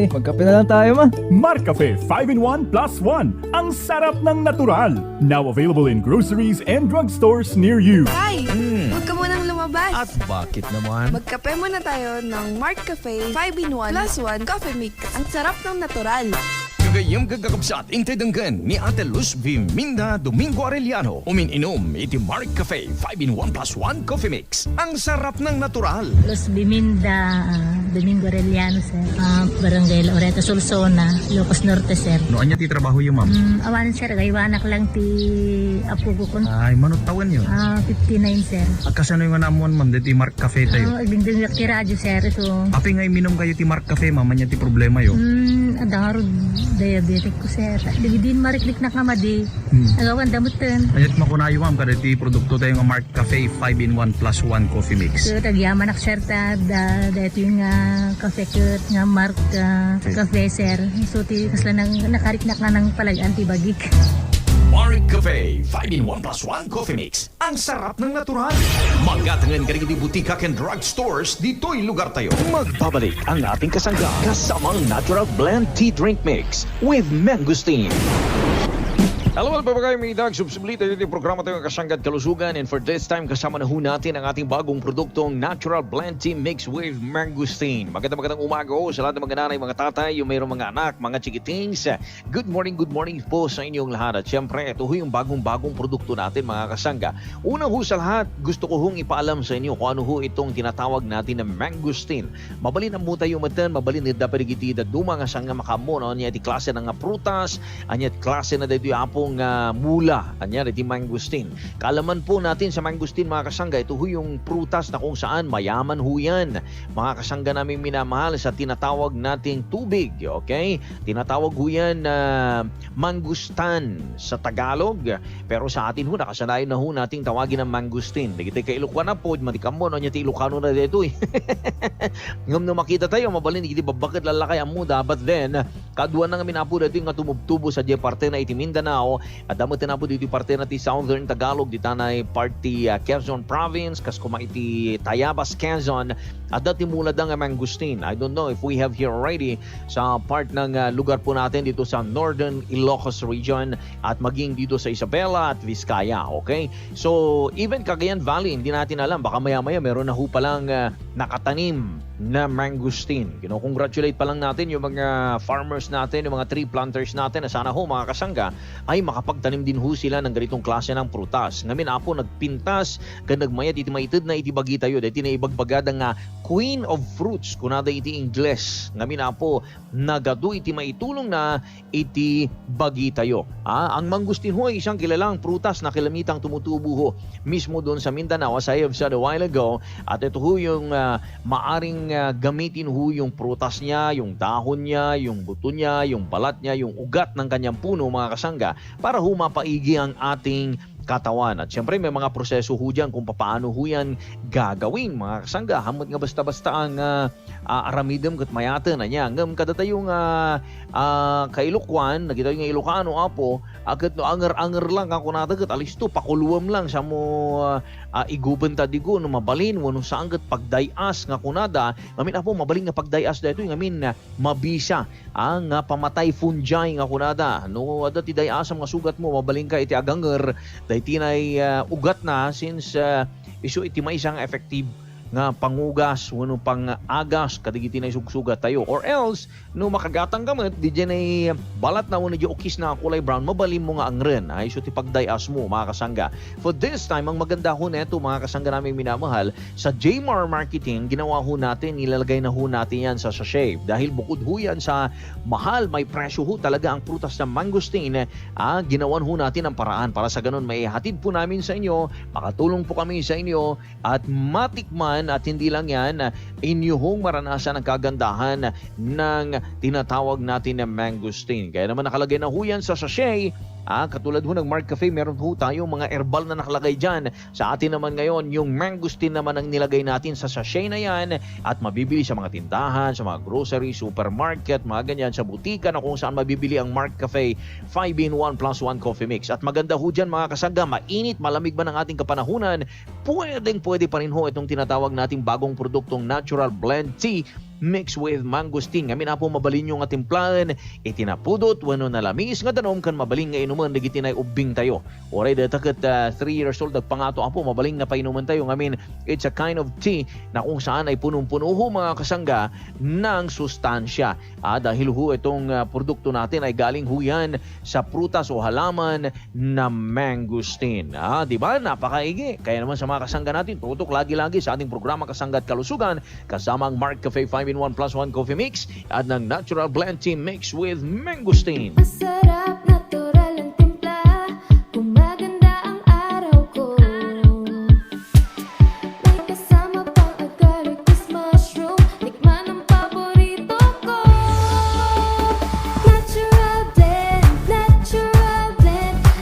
Magkape na lang tayo, ma. Mark Cafe 5-in-1 plus 1. Ang sarap ng natural. Now available in groceries and drugstores near you. Tay, huwag ka munang lumabas. At bakit naman? Magkape muna tayo ng Mark Cafe 5-in-1 plus 1 coffee mix. Ang sarap ng natural. Gayam gagakabsat intay danggan ni Ate Luz Biminda Domingo Arellano. Umininom iti Mark Cafe 5-in-1 plus 1 coffee mix. Ang sarap ng natural. Los Biminda Domingo Arellano, sir. Barangay Loreto, Solsona, Ilocos Norte, sir. No, anya ti trabaho yung ma'am? Awanan, sir. Gaywanak lang ti apo ko. Ay, manot tawan yun. 59, sir. Kasano yung namuan ma'am, ti Mark Cafe tayo? Agdingding ti radyo, sir. So, Api nga minom kayo ti Mark Cafe, ma'am, anya ti problema yun? adang diabetic ko, sir. Din mariklik na kamadi. Agawan damutan. Anyat makunayo ma'am, kada ti produkto tayo nga Mark Cafe 5-in-1 plus 1 coffee mix. So, tagyaman ak, sir, dahito yung cafe kit nga Mark Cafe, sir. So, kasla nakariknak na ng palag antibagik. Mark Cafe 5-in-1 plus 1 coffee mix. Ang sarap ng natural. Magatangan ka rin di butika and drug stores, dito'y lugar tayo. Magbabalik ang ating kasangga kasamang Natural Blend Tea Drink Mix with Mangosteen. Hello, papagay may dag subsibilita dito yung programa tayo ng Kasanggad Kalusugan, and for this time kasama na ho natin ang ating bagong produktong Natural Blend Tea Mix with Mangosteen. Magandang umaga ho sa lahat ng mga nanay, mga tatay, yung mayroong mga anak, mga chikitings. Good morning po sa inyong lahat. At syempre, ito ho yung bagong produkto natin, mga kasangga. Unang ho sa lahat, gusto ko hong ipaalam sa inyo kung ano ho itong tinatawag natin na Mangosteen. Mabalin ang muta yung matan, mabalin na daparigiti da dumang asang makamono, anya iti klase ng prutas, anya klase na dito yung apong mula, anya iti mangosteen. Kaalaman po natin sa mangosteen, mga kasangga, ito ho yung prutas na kung saan mayaman ho yan, mga kasangga namin minamahal, sa tinatawag nating tubig, okay? Tinatawag ho yan na mangustan sa Tagalog, pero sa atin ho, nakasanayan na ho nating tawagin ng mangosteen. Dagiti kay Ilocano na po, matikamo, anya ti Ilocano na dito eh. Ngam na makita tayo, mabalin, hindi babakit lalakay ang muda, but then, kadwa na nga minapo dito yung tumubtubo sa diya parte na iti Mindanao, at damot na po dito parte na ti Southern Tagalog, di tanay party Quezon Province, kas kuma iti Tayabas, Quezon, at dati mula nga mangosteen. I don't know if we have here already sa part ng lugar po natin dito sa Northern Ilocos region at maging dito sa Isabela at Vizcaya, okay? So, even Cagayan Valley, hindi natin alam, baka maya-maya meron na ho palang nakatanim na mangosteen. Congratulate pa lang natin yung mga farmers natin, yung mga tree planters natin na sana ho, mga kasangga, ay makapagtanim din ho sila ng ganitong klase ng prutas. Ngamin apo nagpintas, ganagmayat iti maitid na iti bagi tayo, dahil tinaibagbagada nga Queen of Fruits, kunada iti Ingles. Ngamin apo nagadu iti maitulong na iti bagi tayo. Ang mangosteen ho ay isang kilalang prutas na kilamitang tumutubo ho mismo doon sa Mindanao, as I have said a while ago, at ito ho yung maaring gamitin ho yung prutas niya, yung dahon niya, yung buto niya, yung balat niya, yung ugat ng kanyang puno, mga kasangga, para ho mapaigi ang ating katawan. At syempre may mga proseso ho dyan kung paano ho yan gagawin, mga kasangga. Hamot nga basta-basta ang aramidem kat mayatan na niya. Ngam kada tayong kailokwan, nakita yung Ilocano apo, agad no anger-anger lang ako natagat, alis to, pakuluwam lang sa mo iguban tadigo, no mabalin, wano saan kat pagdayas nga kunada, ngamin apo mabalin nga pagdayas dito, ngamin mabisa, ang pamatay fungi nga kunada, no, ada ti dayas ang mga sugat mo, mabalin ka iti aganger, dahil tinay ugat na, since iso iti may isang effective nga pangugas, wano pang agas, kadigiti na isugsugat tayo. Or else, no makagatang gamit, di dyan ay balat na wano di okis na kulay brown, mabalim mo nga ang ren, ay so ti pagdayas mo, mga kasangga. For this time, ang maganda ho neto, mga kasangga namin minamahal, sa Jmar Marketing, ginawa ho natin, nilalagay na ho natin yan sa sachet. Dahil bukod ho yan sa mahal, may presyo ho talaga ang prutas ng mangosteen, ginawan ho natin ang paraan para sa ganun, may hatid po namin sa inyo, makatulong po kami sa inyo, at matikman, at hindi lang yan, inyo hong maranasan ang kagandahan ng tinatawag natin na mangosteen. Kaya naman nakalagay na ho yan sa sachet. Katulad ho ng Mark Cafe, meron ho tayong mga herbal na nakalagay dyan. Sa atin naman ngayon, yung mangosteen naman ang nilagay natin sa sachet na yan, at mabibili sa mga tindahan, sa mga grocery, supermarket, mga ganyan, sa butika na kung saan mabibili ang Mark Cafe 5-in-1 plus 1 coffee mix. At maganda ho dyan, mga kasangga, mainit, malamig ba ng ating kapanahunan, pwede pa rin ho itong tinatawag nating bagong produktong Natural Blend Tea mixed with mangosteen. Kami na po mabalin yung ating plan. Itinapudot, wano na lamis. Nga danom kan mabaling nga inuman, nagitinay ubing tayo. Oray, datakat 3 years old, nagpangato ang po, mabaling na painuman tayo. Ngamin, it's a kind of tea na kung saan ay punong-puno ho mga kasangga ng sustansya. Dahil ho itong produkto natin ay galing ho yan sa prutas o halaman na mangosteen. Diba? Napakaigi. Kaya naman sa mga kasangga natin, tutok lagi-lagi sa ating programa Kasangga at Kalusugan kasama ang Mark Cafe 5-in-1 plus 1 coffee mix at ng Natural Blend Tea mix with mangosteen. Masarap, natural ang timpla, gumaganda ang araw ko. May kasama pang agaricus mushroom, tikman ang paborito ko. Natural blend,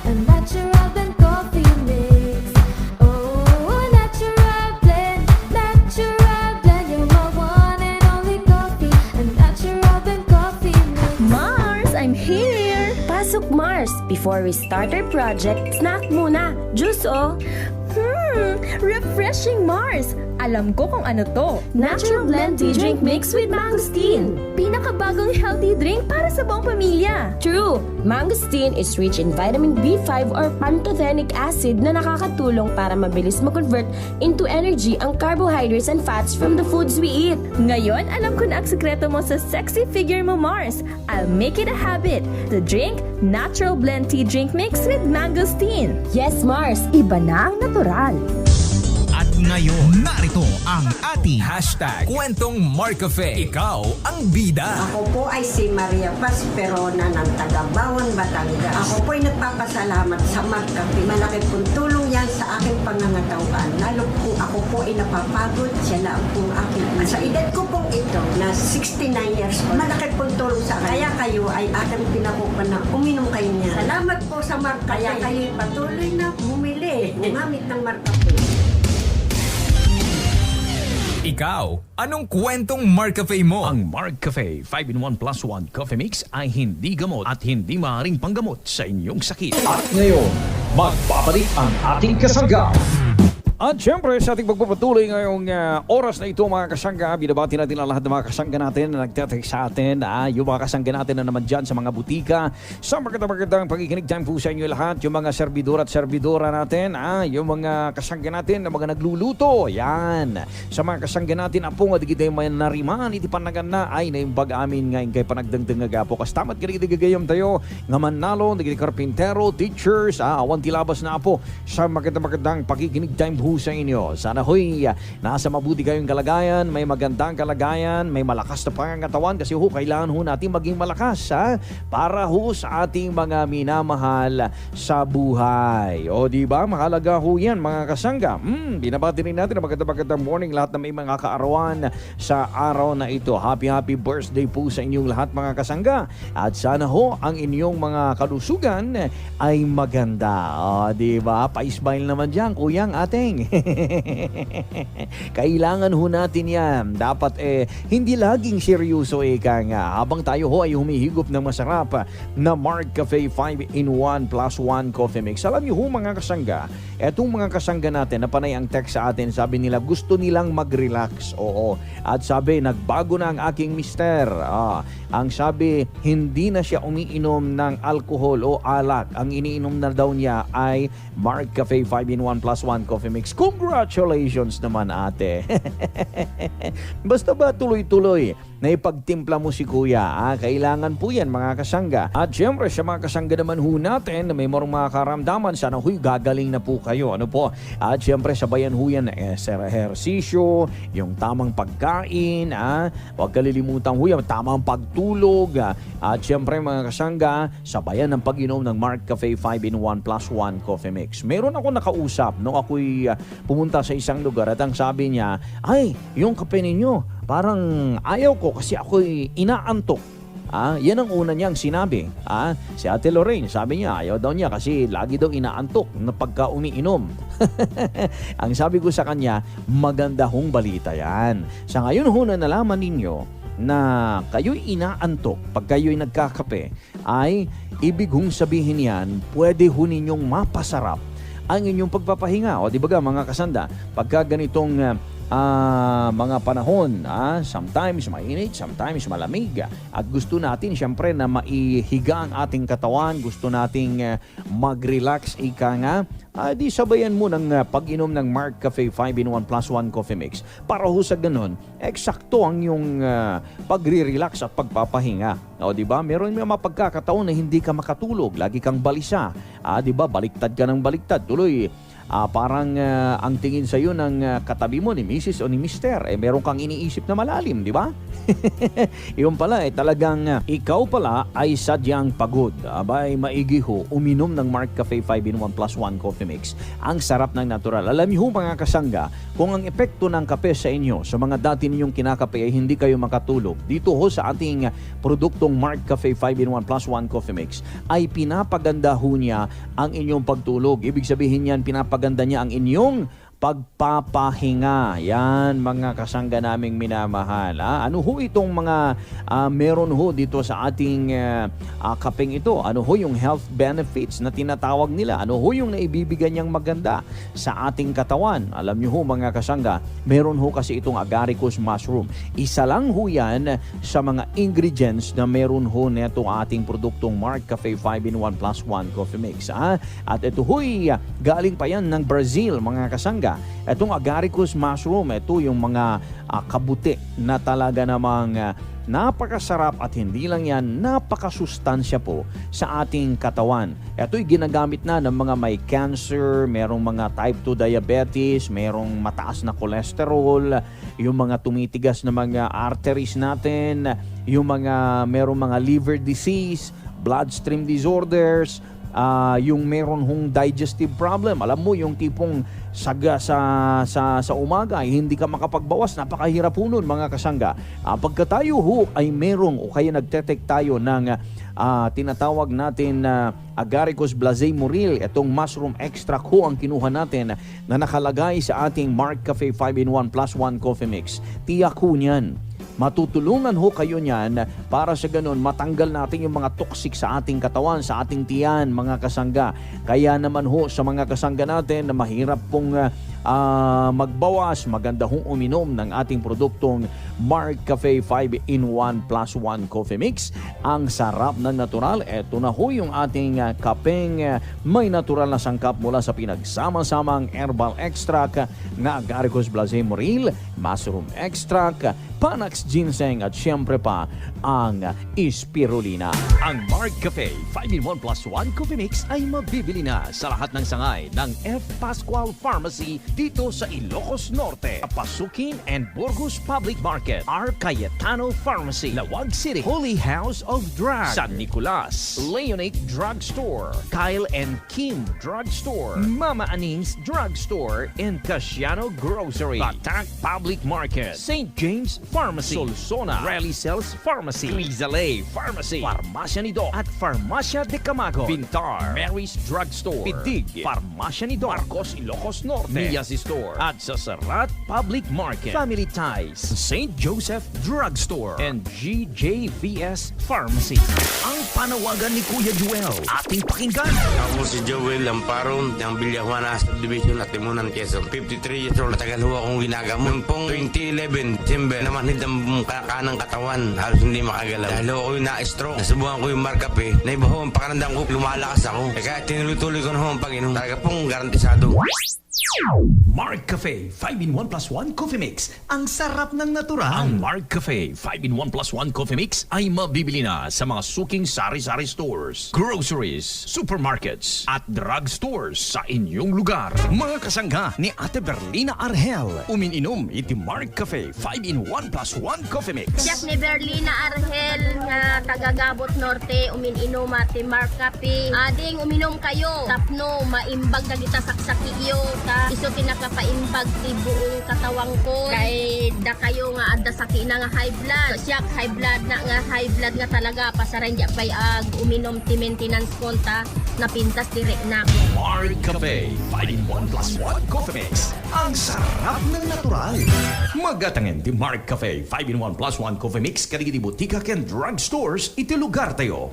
a natural blend coffee mix. Oh, natural blend, you're my one and only coffee, a natural blend coffee mix. Mars, I'm here! Pasok Mars! Before we start our project, snack muna! Juice oh! Refreshing Mars! Alam ko kung ano to. Natural Blend Tea Drink Mix with Mangosteen. Pinakabagong healthy drink para sa buong pamilya. True! Mangosteen is rich in vitamin B5 or pantothenic acid na nakakatulong para mabilis mag-convert into energy ang carbohydrates and fats from the foods we eat. Ngayon, alam ko na ang sekreto mo sa sexy figure mo, Mars. I'll make it a habit to drink Natural Blend Tea Drink Mix with Mangosteen. Yes, Mars. Iba na ang natural. At ngayon, narito ang ating hashtag Kwentong Mark Cafe. Ikaw ang bida. Ako po ay si Maria Paz Perona ng Tagabawan, Batangas. Ako po ay nagpapasalamat sa Mark Cafe. Malaki pong tulong yan sa aking pangangatawan. Lalo po ako po ay napapagod. Siya lang po aking. At sa edad ko pong ito, na 69 years old, malaki pong tulong sa akin. Kaya kayo ay aking pinakupan na uminom kayo niya. Salamat po sa Mark Cafe. Kaya kayo patuloy na bumili. Gumamit ng Mark Cafe. Ikaw, anong kwentong Mark Cafe mo? Ang Mark Cafe 5-in-1 plus 1 coffee mix ay hindi gamot at hindi maaaring panggamot sa inyong sakit. At ngayon, magbabalik ang ating kasangga. At syempre sa ating pagpapatuloy ngayong oras na ito mga kasangga, binabati natin ang lahat ng mga kasangga natin na nagtatext sa atin. Yung mga kasangga natin na naman dyan sa mga butika. Sa magandang pakikinig time po sa inyo lahat. Yung mga servidor at servidora natin. Yung mga kasangga natin na mga nagluluto. Yan. Sa mga kasangga natin, apo nga digitay may nariman. Iti panagan na ay naimbag amin ngayon kay panagdangdang agapo. Kastamat ka digigayam tayo. Nga manalo, digitay karpintero, teachers. Awan tilabas na apo. Sa magandang pakikinig time po sa inyo. Sana ho'y nasa mabuti kayong kalagayan, may magandang kalagayan, may malakas na pangangatawan kasi kailangan natin maging malakas para sa ating mga minamahal sa buhay. O diba, mahalaga yan mga kasangga. Binabati rin natin ang magandang morning lahat na may mga kaarawan sa araw na ito. Happy birthday po sa inyong lahat mga kasangga. At sana ang inyong mga kalusugan ay maganda. O diba, pa-smile naman dyan, kuyang ating. Kailangan natin yan. Dapat hindi laging seryoso nga. Habang tayo ay humihigop ng masarap na Mark Cafe 5-in-1 plus 1 coffee mix. Alam niyo mga kasangga, etong mga kasangga natin na panay ang text sa atin, sabi nila gusto nilang mag-relax. Oo. At sabi, nagbago na ang aking mister. Ang sabi, hindi na siya umiinom ng alcohol o alak. Ang iniinom na daw niya ay Mark Cafe 5-in-1 plus 1 coffee mix. Congratulations naman ate. Basta ba tuloy-tuloy na ipagtimpla mo si kuya. Kailangan po yan mga kasangga. At syempre sa mga kasangga naman natin na may mga karamdaman, sana gagaling na po kayo. Ano po? At syempre sabayan yan sa ehersisyo, yung tamang pagkain, huwag kalilimutan yan, tamang pagtulog. At syempre mga kasangga, sabayan ng pag-inom ng Mark Cafe 5-in-1 plus 1 coffee mix. Meron ako nakausap nung ako'y pumunta sa isang lugar at ang sabi niya, ay, yung kape ninyo, parang ayaw ko kasi ako'y inaantok. Yan ang una niyang sinabi. Si Ate Lorraine, sabi niya, ayaw daw niya kasi lagi daw inaantok na pagka umiinom. Ang sabi ko sa kanya, maganda hong balita yan. Sa ngayon na nalaman ninyo na kayo'y inaantok pag kayo'y nagkakape, ay ibig sabihin yan, pwede ninyong mapasarap ang inyong pagpapahinga. O di ba mga kasanda, pagka ganitong mga panahon. Sometimes mainit, sometimes malamig. At gusto natin siyempre na maihiga ang ating katawan. Gusto nating mag-relax, ika nga. Di sabayan mo ng pag-inom ng Mark Cafe 5-in-1 plus 1 coffee mix. Para ho sa ganun, eksakto ang yung pagre-relax at pagpapahinga. O di ba? Meron may mga pagkakataon na hindi ka makatulog, lagi kang balisa. Di ba? Baliktad ka ng baliktad. Tuloy, parang ang tingin sa iyo ng katabi mo ni Mrs. o ni Mr. Meron kang iniisip na malalim, di ba? Yun pala, talagang ikaw pala ay sadyang pagod. Abay, maigi ho, uminom ng Mark Cafe 5-in-1 plus 1 coffee mix. Ang sarap ng natural. Alam niyo ho mga kasangga, kung ang epekto ng kape sa inyo, sa mga dati ninyong kinakape ay hindi kayo makatulog, dito ho sa ating produktong Mark Cafe 5-in-1 plus 1 coffee mix, ay pinapaganda ho niya ang inyong pagtulog. Ibig sabihin yan, pinapaganda niya ang inyong pagpapahinga. Yan mga kasangga naming minamahal. Ano ho itong mga meron ho dito sa ating kapeng ito? Ano ho yung health benefits na tinatawag nila? Ano ho yung naibibigay niyang maganda sa ating katawan? Alam niyo ho mga kasangga, meron ho kasi itong agaricus mushroom. Isa lang ho yan sa mga ingredients na meron ho neto ating produktong Mark Cafe 5-in-1 plus 1 coffee mix. At ito ho'y galing pa yan ng Brazil mga kasangga. Itong agaricus mushroom, ito yung mga kabuti na talaga namang napakasarap at hindi lang yan, napakasustansya po sa ating katawan. Ito'y ginagamit na ng mga may cancer, merong mga type 2 diabetes, merong mataas na cholesterol, yung mga tumitigas na mga arteries natin, yung mga merong mga liver disease, bloodstream disorders, yung meron hong digestive problem. Alam mo, yung tipong saga sa umaga ay hindi ka makapagbawas. Napakahirap po nun mga kasangga. Pagka tayo ho ay merong o kaya nagte-take tayo ng tinatawag natin na Agaricus blazemuril, itong mushroom extract ho ang kinuha natin na nakalagay sa ating Mark Cafe 5-in-1 plus 1 coffee mix. Tiyak ho niyan, matutulungan ho kayo niyan para sa ganun matanggal natin yung mga toxic sa ating katawan, sa ating tiyan, mga kasangga. Kaya naman ho sa mga kasangga natin na mahirap pong magbawas, maganda hong uminom ng ating produktong Mark Cafe 5-in-1 plus 1 coffee mix. Ang sarap ng natural. Eto na ho yung ating kapeng may natural na sangkap mula sa pinagsama-samang herbal extract na Agaricus blazemuril, mushroom extract, Panax ginseng at syempre pa ang spirulina. Ang Mark Cafe 5-in-1 plus 1 coffee mix ay mabibili na sa lahat ng sangay ng F. Pascual Pharmacy dito sa Ilocos Norte, Pasukin and Burgos Public Market, R. Cayetano Pharmacy, Lawag City, Holy House of Drug, San Nicolas, Leonic Drug Store, Kyle and Kim Drug Store, Mama Aning's Drug Store, and Casiano Grocery, Batak Public Market, St. James Pharmacy, Solsona, Rally Cells Pharmacy, Rizalay Pharmacy, Farmasya ni Doc at Farmasya de Camago, Pintar, Mary's Drug Store, Pidig, Farmasya ni Doc, Marcos Ilocos Norte, Mias Store, at sa Sarat Public Market, Family Ties, St. Joseph Drug Store, and GJVS Pharmacy. Ang panawagan ni Kuya Joel, ating pakinggan. Ako si Joel Lamparon ng Villajuana Subdivision at Timunan, Quezon. 53 years old, tagal ho akong ginagamot. Pong 2011, December, namanhid ang kanang katawan, halos hindi makagalaw. Dahil ako yung na-stroke, nasubukan ko yung Mark Cafe, naiba ho ang pakarandam ko, lumalakas ako. Kaya tinuloy-tuloy ko na ho ang pag-inom. Talaga pong garantisado. Mark Cafe 5-in-1 plus 1 coffee mix. Ang sarap ng natural. Ang Mark Cafe 5-in-1 plus 1 coffee mix ay mabibili na sa mga suking sari-sari stores, groceries, supermarkets, at drug stores sa inyong lugar. Mga kasangga ni Ate Berlina Argel, umininom iti Mark Cafe 5-in-1 plus 1 coffee mix. Siya ni Berlina Argel nga taga-Gabot Norte, umininom ati Mark Cafe. Ading uminom kayo, tapno maimbag na kita saksaki iyo. Iso kinakapaimbag ti buong katawang ko kay da kayo nga adda sakit na nga high blood. So, siya high blood nga talaga pasaran diya pay uminom ti maintenance konta na pintas direk na. Mark Cafe 5-in-1 plus 1 coffee mix. Ang sarap ng natural. Magatangan ti Mark Cafe 5-in-1 plus 1 coffee mix karigi di butika ken drug stores iti lugar tayo.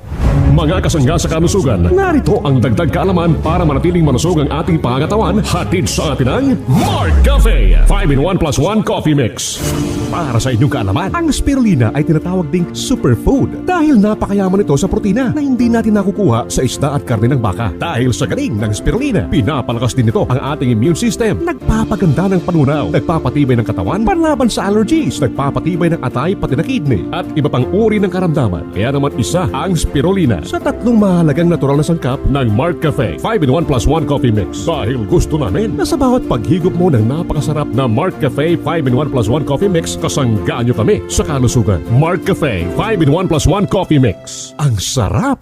Mga kasangga sa kalusugan, narito ang dagdag kaalaman para manatiling malusog ang ating pangangatawan. Hatid sa atin ng Mark Cafe 5-in-1 plus 1 Coffee Mix. Para sa inyong kaalaman, ang spirulina ay tinatawag ding superfood dahil napakayaman ito sa protina na hindi natin nakukuha sa isda at karne ng baka. Dahil sa galing ng spirulina, pinapalakas din ito ang ating immune system, nagpapaganda ng panunaw, nagpapatibay ng katawan, panlaban sa allergies, nagpapatibay ng atay pati na kidney, at iba pang uri ng karamdaman. Kaya naman isa ang spirulina sa tatlong mahalagang natural na sangkap ng Mark Cafe 5-in-1 plus 1 Coffee Mix. Dahil gusto namin na sa bawat paghigop mo ng napakasarap na Mark Cafe 5-in-1 plus 1 Coffee Mix, kasanggaan nyo kami sa kalusugan. Mark Cafe 5-in-1 plus 1 Coffee Mix. Ang sarap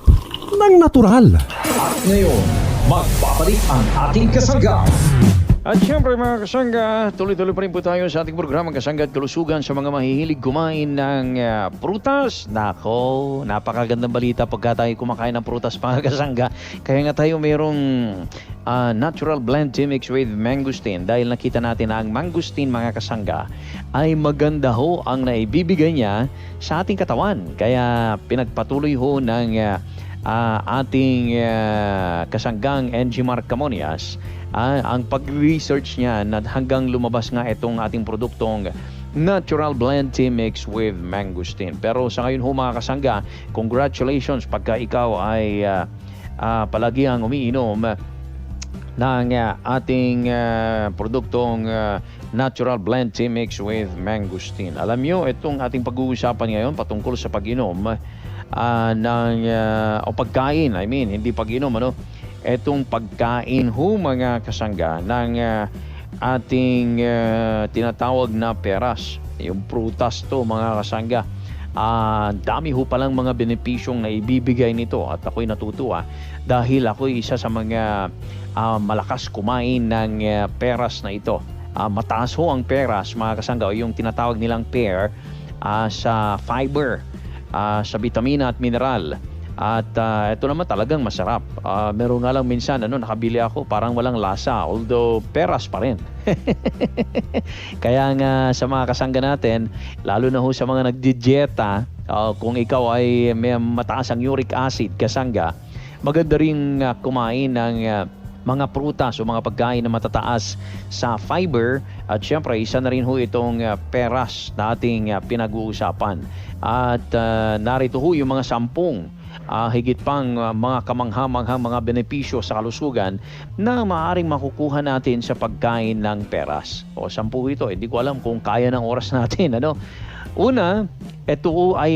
ng natural. At ngayon, magbabalik ang ating kasangga. At syempre mga kasangga, tuloy-tuloy pa rin po tayo sa ating programang Kasangga at Kalusugan sa mga mahihilig kumain ng prutas. Nako, napakagandang balita pagka tayo kumakain ng prutas mga kasangga. Kaya nga tayo mayroong natural blend tea mix with mangosteen. Dahil nakita natin na ang mangosteen mga kasangga ay maganda ho ang naibibigay niya sa ating katawan. Kaya pinagpatuloy ho ng ating kasanggang NG Mark Camonias ang pag-research niya na hanggang lumabas nga itong ating produktong natural blend tea mix with mangosteen. Pero sa ngayon ho mga kasangga, congratulations pagka ikaw ay palagi ang umiinom ng ating produktong natural blend tea mix with mangosteen. Alam nyo, itong ating pag-uusapan ngayon patungkol sa pag-inom o pagkain, hindi pag-inom, etong pagkain ho mga kasangga ng ating tinatawag na peras, yung prutas to mga kasangga. Dami ho palang mga benepisyong na ibibigay nito at ako'y natutuwa dahil ako'y isa sa mga malakas kumain ng peras na ito. Mataas ho ang peras mga kasangga, o yung tinatawag nilang pear sa fiber, sa vitamina at mineral. At ito naman talagang masarap. Meron nga lang minsan nakabili ako parang walang lasa, although peras pa rin. Kaya nga sa mga kasangga natin, lalo na ho sa mga nagdidieta, kung ikaw ay may mataas ang uric acid kasangga, maganda rin kumain ng mga prutas o mga pagkain na matataas sa fiber. At syempre isa na rin ho itong peras na ating pinag-uusapan. At narito ho yung mga 10 higit pang mga kamangha-manghang mga benepisyo sa kalusugan na maaaring makukuha natin sa pagkain ng peras. O 10 ito, hindi ko alam kung kaya ng oras natin. Una, ito ay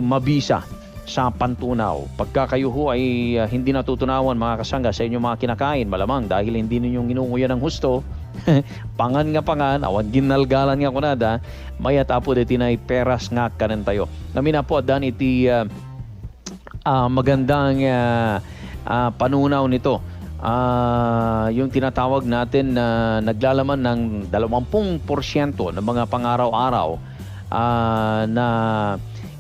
mabisa sa pantunaw. Pagka kayo ho ay hindi natutunawan mga kasangga sa inyong mga kinakain, malamang dahil hindi ninyong inunguyan ng husto, pangan nga pangan, awan ginalgalan nga kunada, mayat apo deti na peras nga kanan tayo. Namin po dan iti magandang panunaw nito. Yung tinatawag natin na naglalaman ng 20% ng mga pangaraw-araw na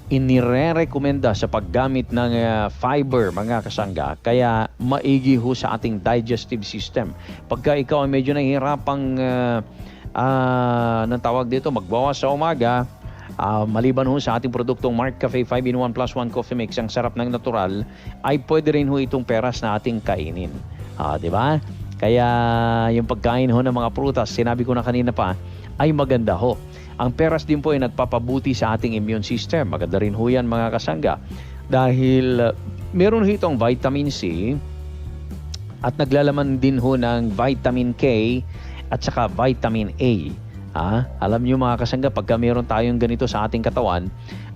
inirerekomenda sa paggamit ng fiber mga kasangga, kaya maigi ho sa ating digestive system. Pagka ikaw ay medyo nahihirapang tawag dito, magbawas sa umaga, maliban ho sa ating produktong Mark Cafe 5-in-1 plus 1 Coffee Mix, ang sarap ng natural, ay pwede rin ho itong peras na ating kainin. Di ba? Kaya yung pagkain ho ng mga prutas, sinabi ko na kanina pa, ay maganda ho. Ang peras din po ay nagpapabuti sa ating immune system. Maganda rin ho yan mga kasangga. Dahil meron ho itong vitamin C at naglalaman din ho ng vitamin K at saka vitamin A. Alam nyo mga kasangga, pagka meron tayong ganito sa ating katawan,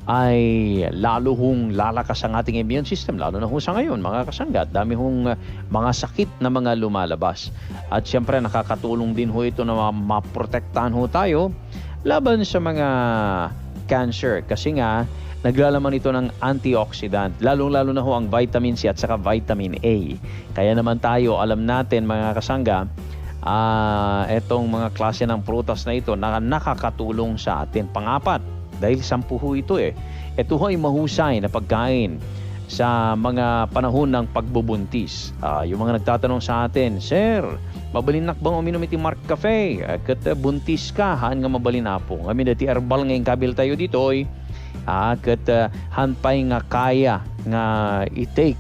ay lalo hong lalakas ang ating immune system, lalo na ho sa ngayon mga kasangga. Dami hong mga sakit na mga lumalabas. At syempre nakakatulong din ho ito na maprotektahan ho tayo laban sa mga cancer. Kasi nga, naglalaman ito ng antioxidant. Lalong-lalo na ho ang vitamin C at saka vitamin A. Kaya naman tayo, alam natin mga kasangga, etong mga klase ng prutas na ito na nakakatulong sa atin. Pang-apat, dahil 10 ho ito ito ho ay mahusay na pagkain sa mga panahon ng pagbubuntis. Yung mga nagtatanong sa atin, Sir, mabalinak bang uminom iti Mark Cafe? Kat buntis ka, haan nga mabalina po. Ngamin dati herbal ngayong kabil tayo dito kat hanpay nga kaya nga i-take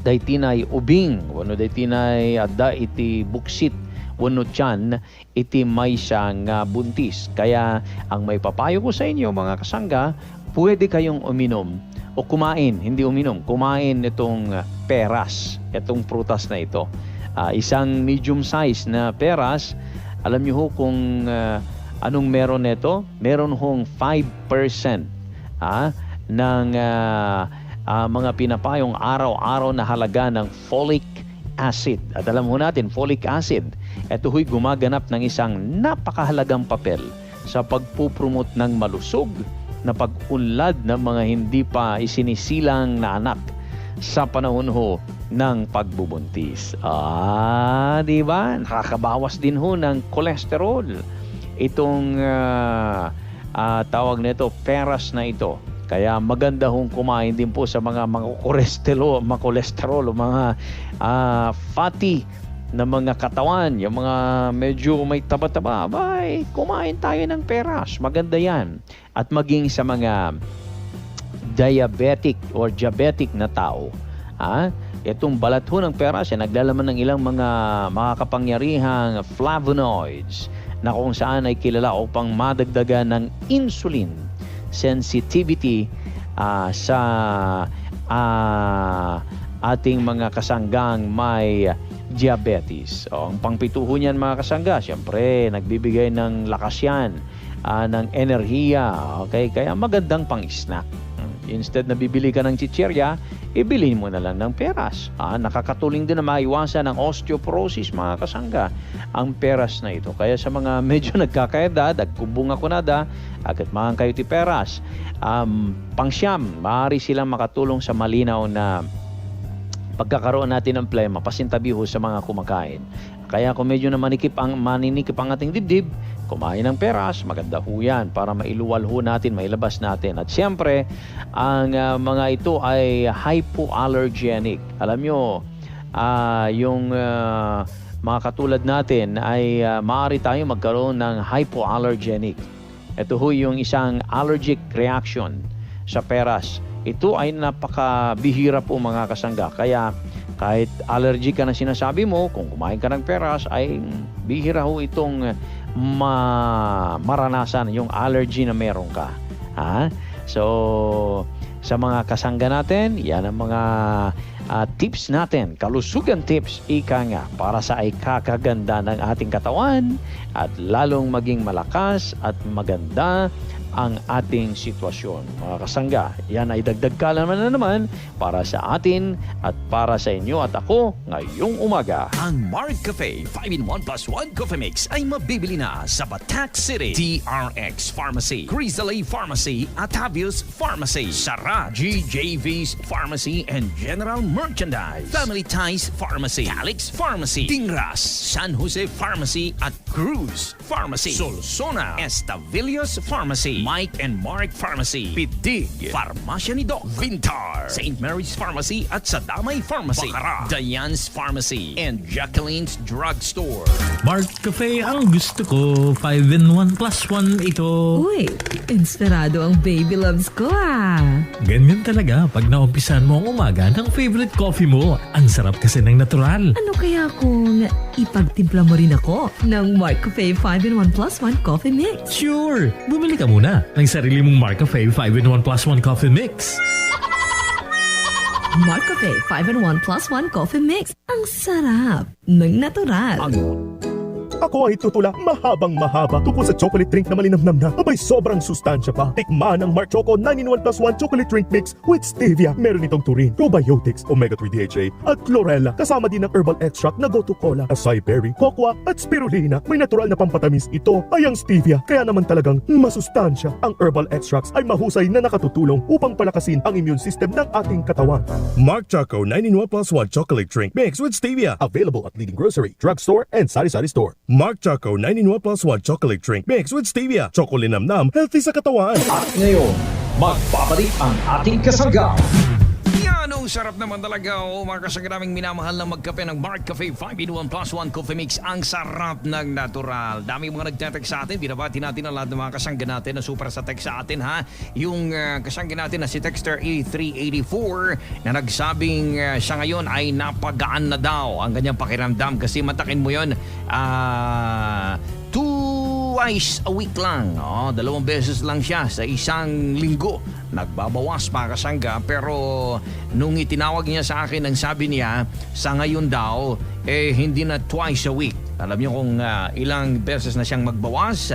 daytinay ubing wano daytinay adda iti buksit wano tiyan iti maysa nga buntis. Kaya ang may papayo ko sa inyo mga kasangga, pwede kayong uminom o kumain, hindi uminom, kumain itong peras, itong prutas na ito. Isang medium size na peras, alam niyo ho kung anong meron nito? Meron hong 5% ng mga pinapayong araw-araw na halaga ng folic acid. At alam mo natin, folic acid, ito ho'y gumaganap ng isang napakahalagang papel sa pagpupromote ng malusog na pag-unlad ng mga hindi pa isinisilang na anak sa panahon ho ng pagbubuntis. Di ba? Nakakabawas din ho ng kolesterol. Itong tawag nito, peras na ito. Kaya maganda hong kumain din po sa mga kolesterol, mga fatty na mga katawan, yung mga medyo may taba-taba. Abay, kumain tayo ng peras. Maganda yan. At maging sa mga diabetic na tao, itong balat ho ng peras ay naglalaman ng ilang mga makakapangyarihang flavonoids na kung saan ay kilala upang madagdagan ng insulin sensitivity sa ating mga kasanggang may diabetes. Ang pangpituho niyan mga kasangga, siyempre nagbibigay ng lakas yan, ng enerhiya. Okay? Kaya magandang pang-snack. Instead na bibili ka ng chichirya, ibili mo na lang ng peras. Nakakatuling din na maiwasan ang osteoporosis mga kasangga, ang peras na ito. Kaya sa mga medyo nagkakaedad, agkubunga ko nada, agad mahang kayo ti peras. Pangsyam, maaari silang makatulong sa malinaw na pagkakaroon natin ng plema, pasintabiho sa mga kumakain. Kaya kung medyo na maninikip ang ating dibdib, kumain ng peras, maganda ho yan para mailuwal ho natin, mailabas natin. At siyempre, ang mga ito ay hypoallergenic. Alam nyo, yung mga katulad natin ay maaari tayo magkaroon ng hypoallergenic. Ito ho yung isang allergic reaction sa peras. Ito ay napakabihira po mga kasangga. Kaya kahit allergy ka na sinasabi mo, kung kumain ka ng peras, ay bihira ho itong maranasan yung allergy na meron ka. So, sa mga kasangga natin, yan ang mga tips natin, kalusugan tips, ika nga, para sa ikakaganda ng ating katawan at lalong maging malakas at maganda ang ating sitwasyon. Mga kasangga, yan ay dagdag kaalaman na naman para sa atin at para sa inyo at ako ngayong umaga. Ang Mark Cafe 5-in-1+1 Coffee Mix ay mabibili na sa Batac City, TRX Pharmacy, Crisalay Pharmacy at Havius Pharmacy, Sara, GJV's Pharmacy and General Merchandise, Family Ties Pharmacy, Calix Pharmacy, Tingras, San Jose Pharmacy at Cruz Pharmacy, Solsona, Estavillos Pharmacy, Mike and Mark Pharmacy, Pidig, Farmasya ni Doc, Vintar, St. Mary's Pharmacy at Sadamay Pharmacy, Bacara, Diane's Pharmacy, and Jacqueline's Drugstore. Mark Cafe ang gusto ko, 5-in-1+1 ito. Uy, inspirado ang baby loves ko Ganyan talaga pag naumpisan mo ang umaga ng favorite coffee mo. Ang sarap kasi ng natural. Ano kaya kung ipagtimpla mo rin ako ng Mark Cafe 5-in-1+1 Coffee Mix? Sure! Bumili ka muna ng sarili mong Mark Cafe 5-in-1+1 Coffee Mix. Mark Cafe 5-in-1+1 Coffee Mix. Ang sarap ng natural. Ako ay tutula mahabang mahaba tungkol sa chocolate drink na malinamnam na abay sobrang sustansya pa. Tikman ang Mark Choco 9-in-1+1 chocolate drink mix with stevia. Meron itong taurine, probiotics, omega-3 DHA at chlorella. Kasama din ng herbal extract na gotu cola, acai berry, cocoa at spirulina. May natural na pampatamis ito ay ang stevia. Kaya naman talagang masustansya. Ang herbal extracts ay mahusay na nakatutulong upang palakasin ang immune system ng ating katawan. Mark Choco 9-in-1+1 chocolate drink mix with stevia. Available at leading grocery, drugstore and sari-sari store. Mark Choco 9-in-1+1 chocolate drink mix with stevia. Chocolinamnam, healthy sa katawan. At ngayon, magbabalik ang ating kasangga. Yan ang sarap naman talaga. Mga kasangga naming minamahal na magkape ng Mark Cafe 5-in-1 plus 1 coffee mix. Ang sarap ng natural. Dami mga nagtetext sa atin. Binabati natin ang lahat ng mga kasangga natin na super sa text sa atin, ha. Yung kasangga natin na si Texter E384 na nagsabing siya ngayon ay napagaan na daw ang kanyang pakiramdam kasi matakin mo yun. Twice a week lang. 2 beses lang siya sa isang linggo. Nagbabawas mga kasangga, pero nung itinawag niya sa akin, ang sabi niya, sa ngayon daw, hindi na twice a week. Alam niyo kung ilang beses na siyang magbawas,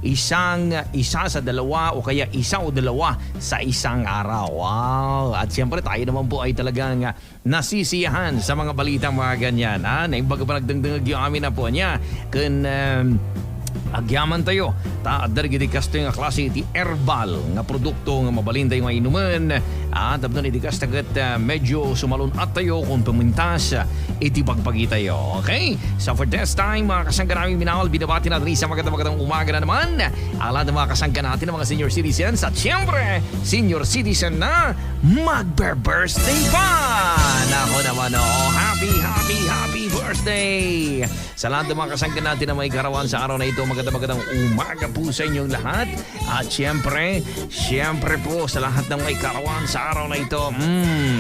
isa sa dalawa o kaya isa o dalawa sa isang araw. Wow! At siyempre tayo naman po ay talagang nasisiyahan sa mga balitang mga ganyan. Naimbaga pa nagdangdangag yung amin na po niya. Kung agyaman tayo, darigidi kasto yung klase iti herbal nga produkto nga mabalinda yung inuman. At abdan iti kastagat medyo sumalun at tayo kung pumintas iti pagpagi tayo. Okay? So for this time, mga kasangga namin minahal, binabati natin sa magandang umaga na naman. Ala ng mga kasangga natin ng mga senior citizens at siyempre, senior citizen na magbe-birthday pa! Nako naman, happy birthday! Sa lahat ng mga kasangga natin na may karawan sa araw na ito, magandang umaga po sa inyong lahat. At siyempre po sa lahat ng may karawan sa araw na ito,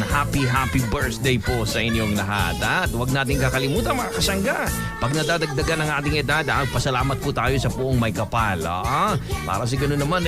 happy birthday po sa inyong lahat. At huwag natin kakalimutan mga kasangga, pag nadadagdagan ng ating edad, pasalamat po tayo sa buong may kapal. Para si gano'n naman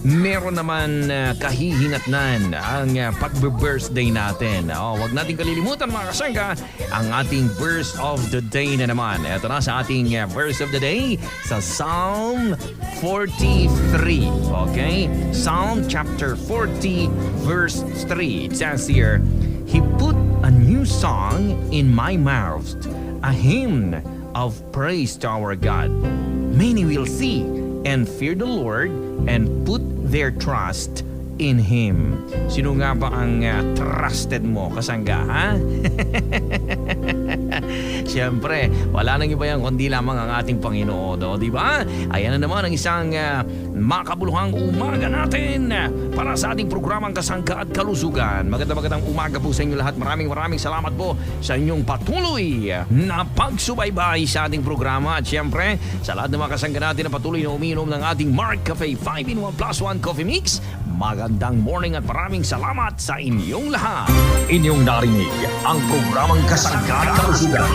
meron naman kahihinatnan ang pag-birthday natin. Huwag natin kalilimutan mga kasangga ang ating verse of the day na naman. Ito na sa ating verse of the day sa Psalm 43. Okay? Psalm chapter 40 verse 3. It says here, He put a new song in my mouth, a hymn of praise to our God. Many will see and fear the Lord and put their trust in Him. Sino nga ba ang trusted mo, kasangga, ha? Siyempre, wala nang iba yan kundi lamang ang ating Panginoon, di ba? Ayan na naman ang isang makabuluhang umaga natin para sa ating programang Kasangga at Kalusugan. Magandang umaga po sa inyo lahat. Maraming salamat po sa inyong patuloy na pagsubaybay sa ating programa. At siyempre, sa lahat ng mga kasangga natin na patuloy na umiinom ng ating Mark Cafe 5-in-1 plus 1 coffee mix, magandang morning at maraming salamat sa inyong lahat. Inyong narinig ang programang Kasangga at Kalusugan.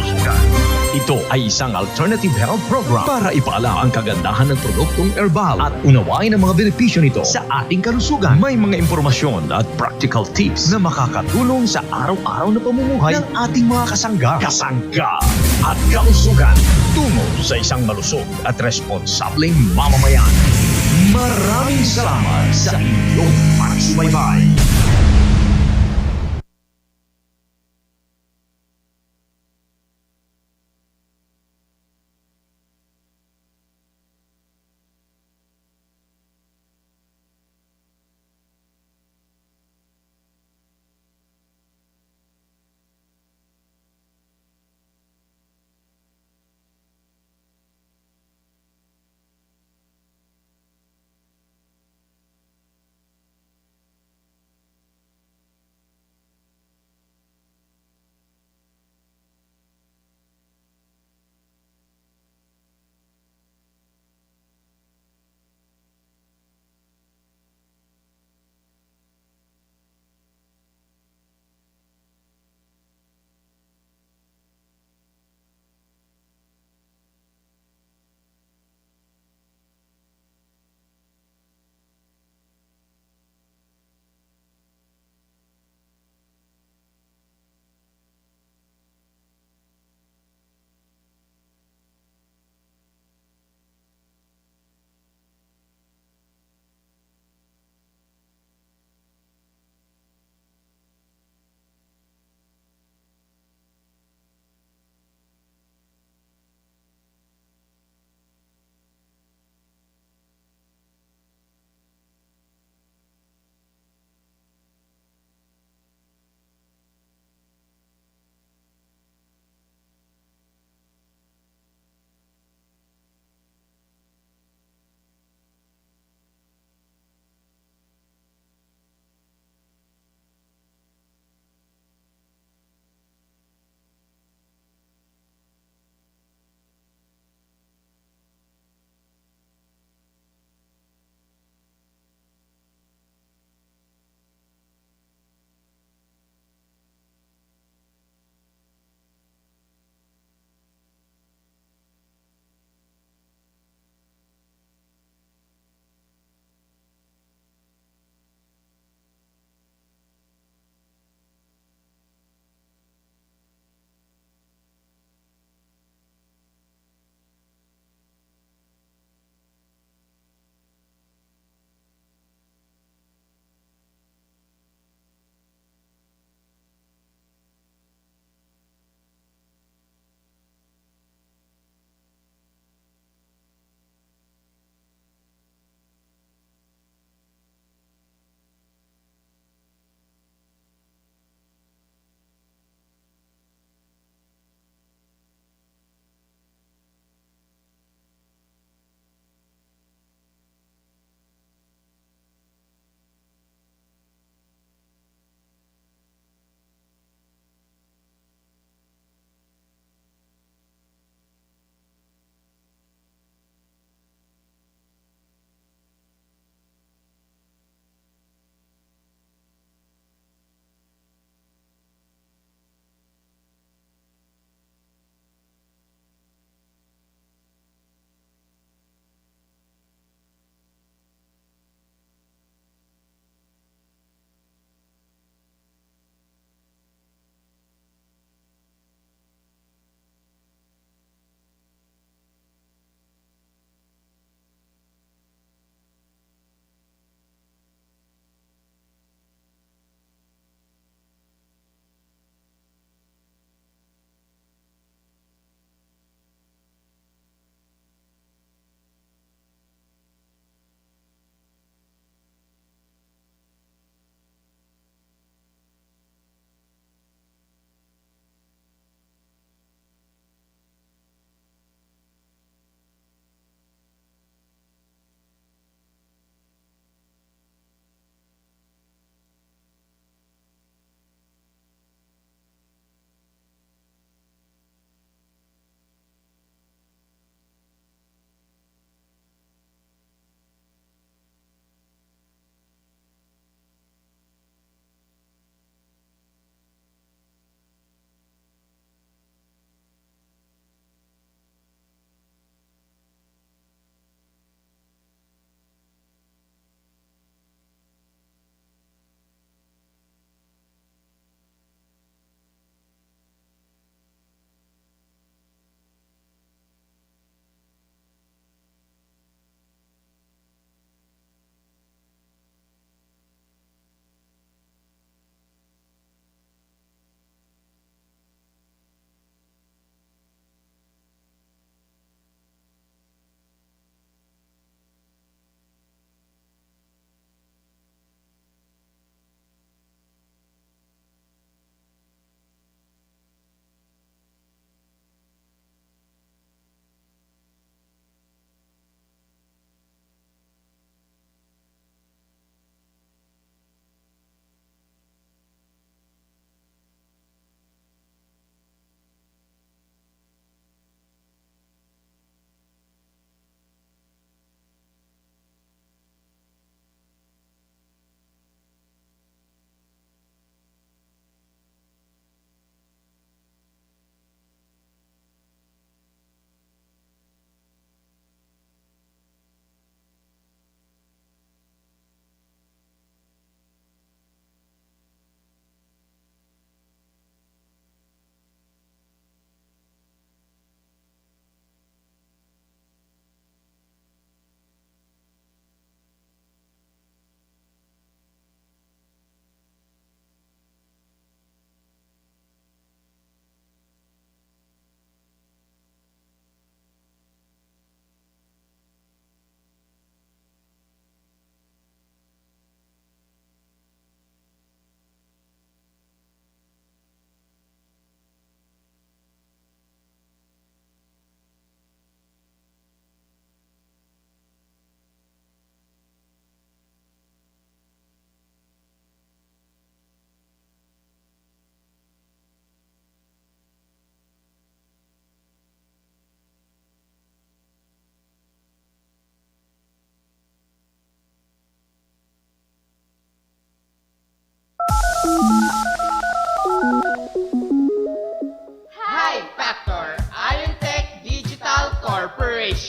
Ito ay isang alternative health program para ipaala ang kagandahan ng produktong herbal at unawain ang mga benepisyo nito sa ating kalusugan. May mga impormasyon at practical tips na makakatulong sa araw-araw na pamumuhay ng ating mga kasangga. Kasangga at Kalusugan, tungo sa isang malusog at responsableng mamamayan. Maraming salamat sa inyong pagsubaybay.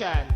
Station.